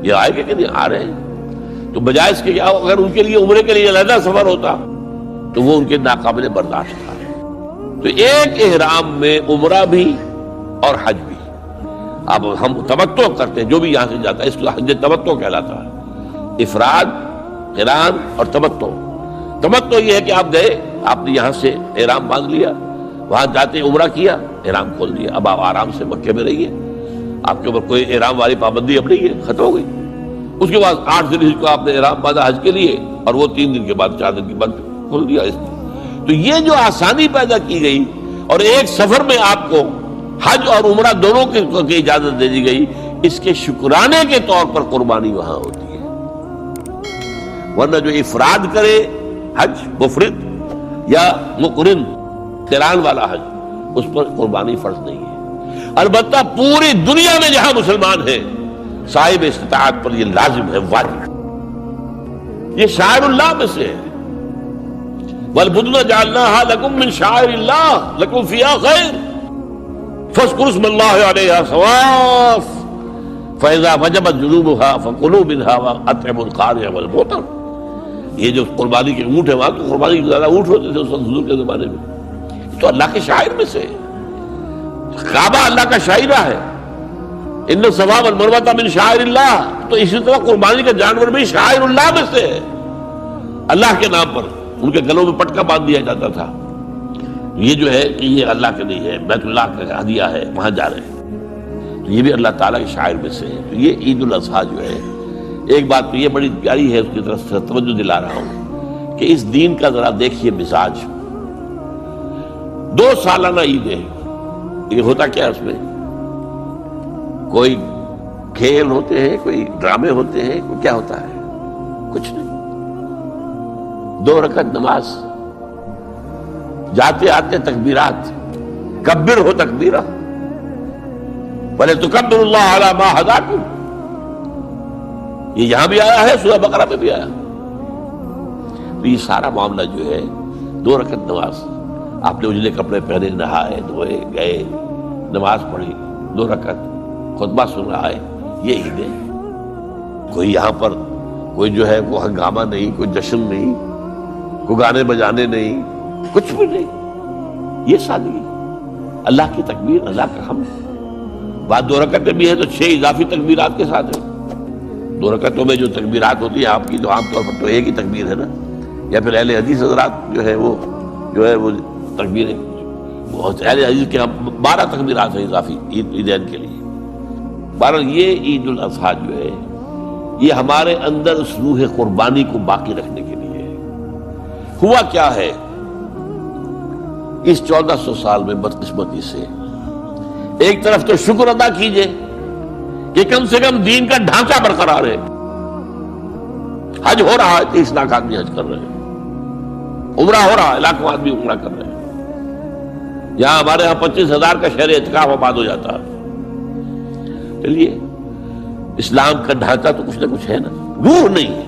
یہ آئے گے کہ نہیں آ رہے ہیں۔ تو بجائے اس کے کیا، اگر ان کے لیے عمرے کے لیے علیحدہ سفر ہوتا تو وہ ان کے ناقابل برداشت تھا۔ تو ایک احرام میں عمرہ بھی اور حج بھی۔ اب ہم تمتع کرتے ہیں، جو بھی یہاں سے جاتا ہے اس کو حج تمتع کہلاتا ہے، افراد، قران اور تمتع۔ تمتع یہ ہے کہ آپ گئے، آپ نے یہاں سے احرام باندھ لیا، وہاں جاتے عمرہ کیا، احرام کھول دیا، اب آپ آرام سے مکے میں رہیے، آپ کے اوپر کوئی احرام والی پابندی اب نہیں ہے، ختم ہو گئی۔ اس کے بعد 8 ذی الحجہ کو آپ نے احرام باندھا حج کے لیے، اور وہ 3 دن کے بعد 4 دن کے بعد کھول دیا اس نے۔ تو یہ جو آسانی پیدا کی گئی اور ایک سفر میں آپ کو حج اور عمرہ دونوں کی اجازت دے دی گئی، اس کے شکرانے کے طور پر قربانی وہاں ہوتی ہے، ورنہ جو افراد کرے حج مفرد یا مقرن قران والا حج، اس پر قربانی فرض نہیں ہے۔ البتہ پوری دنیا میں جہاں مسلمان ہیں صاحب استطاعت پر یہ لازم ہے، واجب، یہ شاعر اللہ میں سے ہے۔ وَالْبُدْنَ جَعَلْنَاهَا لَكُم مِّن شَعَائِرِ اللَّهِ لَكُمْ فِيهَا خَيْرٌ فَاذْكُرُوا اسْمَ اللَّهِ عَلَيْهَا صَوَافَ فَإِذَا وَجَبَتْ جُنُوبُهَا فَكُلُوا مِنْهَا وَأَطْعِمُوا الْقَانِعَ وَالْمُعْتَرَّ۔ یہ جو قربانی کے اونٹ ہیں، وہاں تو قربانی کے زیادہ اونٹ ہوتے تھے اس وقت حضور کے زمانے میں، تو اللہ کے شاعر میں سے ہے، کعبہ اللہ کا شاعرہ ہے، ان الصفا والمروہ من شعائر اللہ، تو اسی طرح قربانی کا جانور بھی شاعر اللہ میں سے ہے، اللہ کے نام پر ان کے گلوں میں پٹکا باندھ دیا جاتا تھا، یہ جو ہے کہ یہ اللہ کے نہیں ہے، بیت اللہ کا ہدیہ ہے، وہاں جا رہے ہیں، تو یہ بھی اللہ تعالیٰ کے شاعر میں سے ہے۔ تو یہ عید الاضحیٰ جو ہے، ایک بات تو یہ بڑی پیاری ہے، اس کی طرف سے توجہ دلا رہا ہوں کہ اس دین کا ذرا دیکھیے مزاج۔ 2 سالانہ عید ہے، یہ ہوتا کیا اس میں، کوئی کھیل ہوتے ہیں، کوئی ڈرامے ہوتے ہیں، کوئی کیا ہوتا ہے، کچھ نہیں، 2 رکعت نماز، جاتے آتے تکبیرات، کبر ہو تکبیرہ، وَلِتُكَبِّرُوا اللَّهَ عَلَى مَا هَدَاكُمْ، یہ یہاں بھی آیا ہے، سورہ بقرہ میں بھی آیا۔ تو یہ سارا معاملہ جو ہے 2 رکعت نماز، آپ نے اجلے کپڑے پہنے، نہائے دھوئے، گئے، نماز پڑھی، 2 رکعت خطبہ سن رہا ہے، یہ عید ہے۔ کوئی یہاں پر کوئی جو ہے وہ ہنگامہ نہیں، کوئی جشن نہیں، کوئی گانے بجانے نہیں، کچھ بھی نہیں، یہ سادگی، اللہ کی تکبیر، اللہ کا حمد۔ بعد 2 رکعتیں بھی ہیں تو 6 اضافی تکبیرات کے ساتھ ہیں۔ 2 رکعتوں میں جو تکبیرات ہوتی ہیں آپ کی تو عام طور پر تو ایک ہی تکبیر ہے نا، یا پھر اہل حدیث حضرات جو ہے وہ تکبیریں، اہل حدیث کے 12 تکبیرات ہیں اضافی عیدین کے لیے۔ بہرحال یہ عید الاضحیٰ جو ہے یہ ہمارے اندر اس روح قربانی کو باقی رکھنے کے لیے ہے۔ ہوا کیا ہے اس 1400 سال میں بدقسمتی سے، ایک طرف تو شکر ادا کیجئے کہ کم سے کم دین کا ڈھانچہ برقرار ہے، حج ہو رہا ہے، 30 لاکھ آدمی حج کر رہے ہیں، عمرہ ہو رہا ہے، لاکھوں آدمی عمرہ کر رہے ہیں، یہاں ہمارے یہاں 25,000 کا شہر اعتکاف آباد ہو جاتا ہے۔ چلیے اسلام کا ڈھانچہ تو کچھ نہ کچھ ہے نا، روح نہیں ہے۔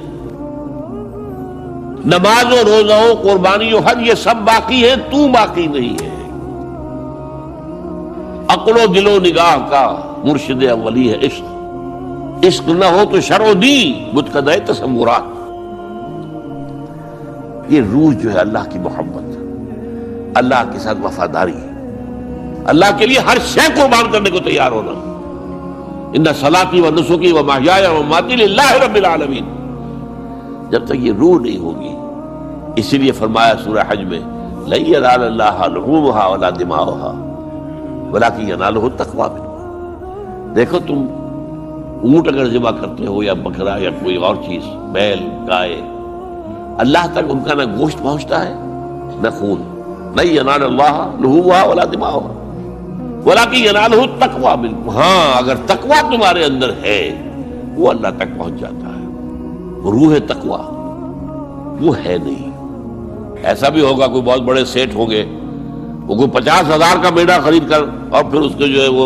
نماز و روزہ و قربانی و حج یہ سب باقی ہے، تو باقی نہیں ہے۔ عقل و دل و نگاہ کا مرشد اولی ہے عشق، عشق نہ ہو تو شرع و دین متقدر تصورات۔ یہ روح جو ہے اللہ کی محبت، اللہ کے ساتھ وفاداری، اللہ کے لیے ہر شے قربان کرنے کو تیار ہونا۔ ان صلاتی و نسکی و محیای و مماتی للہ رب العالمین، جب تک یہ روح نہیں ہوگی، اسی لیے فرمایا سورہ حج میں لن ینال اللہ لحومها ولا دماؤها ولکن ینالہ التقوی منکم۔ دیکھو تم اونٹ اگر ذبح کرتے ہو یا بکرا یا کوئی اور چیز، بیل، گائے، اللہ تک ان کا نہ گوشت پہنچتا ہے نہ خون، لن ینال اللہ لحومها ولا دماؤها ولکن ینالہ التقوی منکم۔ ہاں اگر تقوی تمہارے اندر ہے وہ اللہ تک پہنچ جاتا ہے۔ وہ روح تقوی وہ ہے نہیں۔ ایسا بھی ہوگا کوئی بہت بڑے سیٹ ہوں گے، وہ کوئی 50,000 کا میڑا خرید کر اور پھر اس کے جو ہے وہ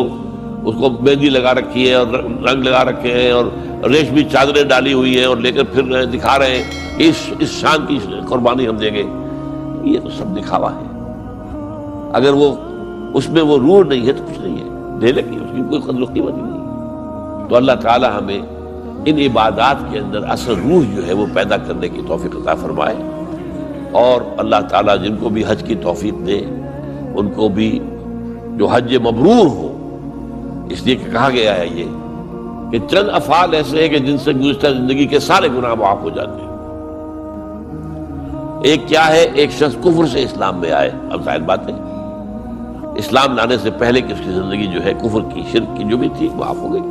اس کو مہندی لگا رکھی ہے اور رنگ لگا رکھے ہیں اور ریشمی چادریں ڈالی ہوئی ہیں اور لے کر پھر دکھا رہے ہیں اس شان کی قربانی ہم دیں گے۔ یہ تو سب دکھاوا ہے۔ اگر وہ اس میں وہ روح نہیں ہے تو کچھ نہیں ہے، دے لے اس کی کوئی قدر و قیمت ہی نہیں۔ تو اللہ تعالی ہمیں ان عبادات کے اندر اصل روح جو ہے وہ پیدا کرنے کی توفیق عطا فرمائے، اور اللہ تعالیٰ جن کو بھی حج کی توفیق دے ان کو بھی جو حج مبرور ہو، اس لیے کہ کہا گیا ہے یہ کہ چند افعال ایسے ہیں کہ جن سے گزشتہ زندگی کے سارے گناہ معاف ہو جاتے ہیں۔ ایک کیا ہے، ایک شخص کفر سے اسلام میں آئے، اب ظاہر بات ہے اسلام لانے سے پہلے کہ اس کی زندگی جو ہے کفر کی، شرک کی جو بھی تھی معاف ہو گئی،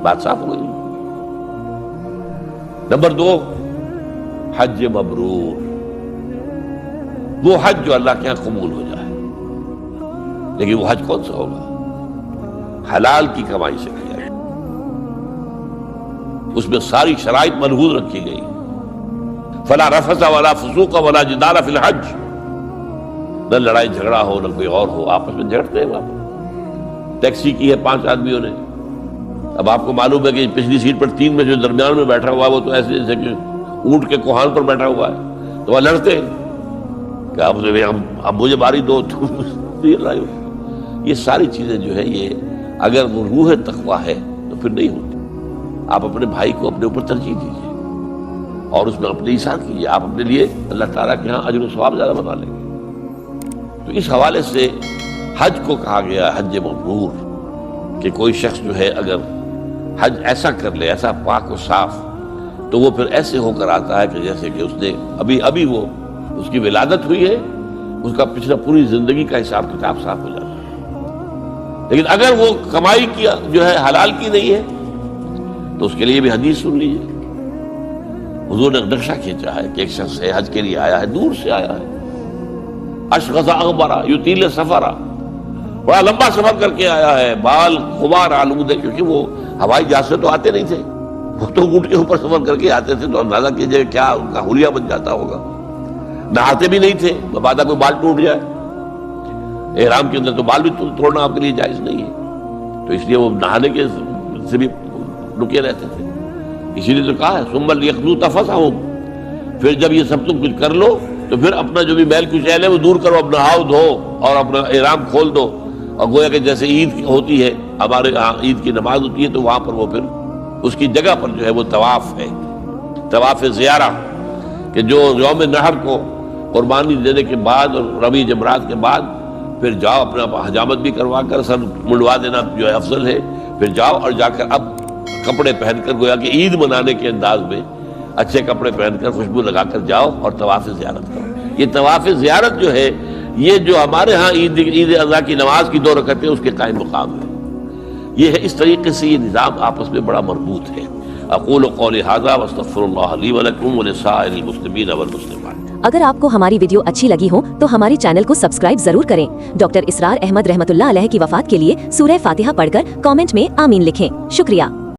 بات صاف ہو گئی۔ نمبر 2 حج مبرور، وہ حج جو اللہ کے یہاں قبول ہو جائے، لیکن وہ حج کون سا ہوگا؟ حلال کی کمائی سے کیا ہے، اس میں ساری شرائط ملحوظ رکھی گئی، فلا رفث ولا فسوق ولا جدال فی الحج، نہ لڑائی جھگڑا ہو نہ کوئی اور ہو، آپس میں جھگڑتے ہیں وہاں پر۔ ٹیکسی کی ہے 5 آدمیوں نے، اب آپ کو معلوم ہے کہ پچھلی سیٹ پر 3 میں جو درمیان میں بیٹھا ہوا وہ تو ایسے جیسے کہ اونٹ کے کوہان پر بیٹھا ہوا ہے، تو وہ لڑتے ہیں کہ اب مجھے باری دو، تم یہ ساری چیزیں جو ہے یہ اگر وہ روح تقویٰ ہے تو پھر نہیں ہوتی۔ آپ اپنے بھائی کو اپنے اوپر ترجیح دیجیے اور اس میں اپنے ایثار کیجیے، آپ اپنے لیے اللہ تعالیٰ کے ہاں اجر و ثواب زیادہ بنا لیں گے۔ تو اس حوالے سے حج کو کہا گیا حج مبرور، کہ کوئی شخص جو ہے اگر حج ایسا کر لے، ایسا پاک و صاف، تو وہ پھر ایسے ہو کر آتا ہے کہ جیسے کہ اس نے ابھی وہ اس کی ولادت ہوئی ہے، اس کا پچھلا پوری زندگی کا حساب کتاب صاف ہو جاتا ہے۔ لیکن اگر وہ کمائی کی جو ہے حلال کی نہیں ہے تو اس کے لیے بھی حدیث سن لیجیے۔ حضور نے نقشہ کھینچا ہے کہ ایک شخص ہے حج کے لیے آیا ہے، دور سے آیا ہے، اشغث اغبرا یطیل سفرا، بڑا لمبا سفر کر کے آیا ہے، بال غبار آلود ہے، کیونکہ وہ ہوائی جہاز سے تو آتے نہیں تھے، وہ تو اونٹ کے اوپر سفر کر کے آتے تھے، تو اندازہ کیجیے کیا ان کا حلیہ بن جاتا ہوگا۔ نہاتے بھی نہیں تھے، مبادا کوئی بال ٹوٹ جائے، احرام کے اندر تو بال بھی توڑنا آپ کے لیے جائز نہیں ہے، تو اس لیے وہ نہانے کے سے بھی رکے رہتے تھے۔ اسی لیے تو کہا ہے ثم لیقضوا تفثهم، پھر جب یہ سب تم کچھ کر لو تو پھر اپنا جو بھی میل کچیل ہے وہ دور کرو، اپنا نہاؤ دھو اور اپنا احرام کھول دو، اور گویا کہ جیسے عید ہوتی ہے ہمارے یہاں عید کی نماز ہوتی ہے تو وہاں پر وہ پھر اس کی جگہ پر جو ہے وہ طواف ہے، طواف زیارہ، کہ جو یوم نحر کو قربانی دینے کے بعد اور رمی جمرات کے بعد پھر جاؤ اپنا حجامت بھی کروا کر سر منڈوا دینا جو ہے افضل ہے، پھر جاؤ اور جا کر اب کپڑے پہن کر گویا کہ عید منانے کے انداز میں اچھے کپڑے پہن کر خوشبو لگا کر جاؤ اور طواف زیارت کرو۔ یہ طواف زیارت جو ہے یہ جو ہمارے ہاں عید اضحیٰ کی نماز کی 2 رکعتیں اس کے قائم مقام ہے، یہ ہے اس طریقے سے یہ نظام آپس میں بڑا مربوط ہے۔ اقول قولی ھذا واستغفر اللہ لی ولکم ولسائر المسلمین والمسلمات۔ اگر آپ کو ہماری ویڈیو اچھی لگی ہو تو ہماری چینل کو سبسکرائب ضرور کریں۔ ڈاکٹر اسرار احمد رحمۃ اللہ علیہ کی وفات کے لیے سورہ فاتحہ پڑھ کر کامنٹ میں آمین لکھیں۔ شکریہ۔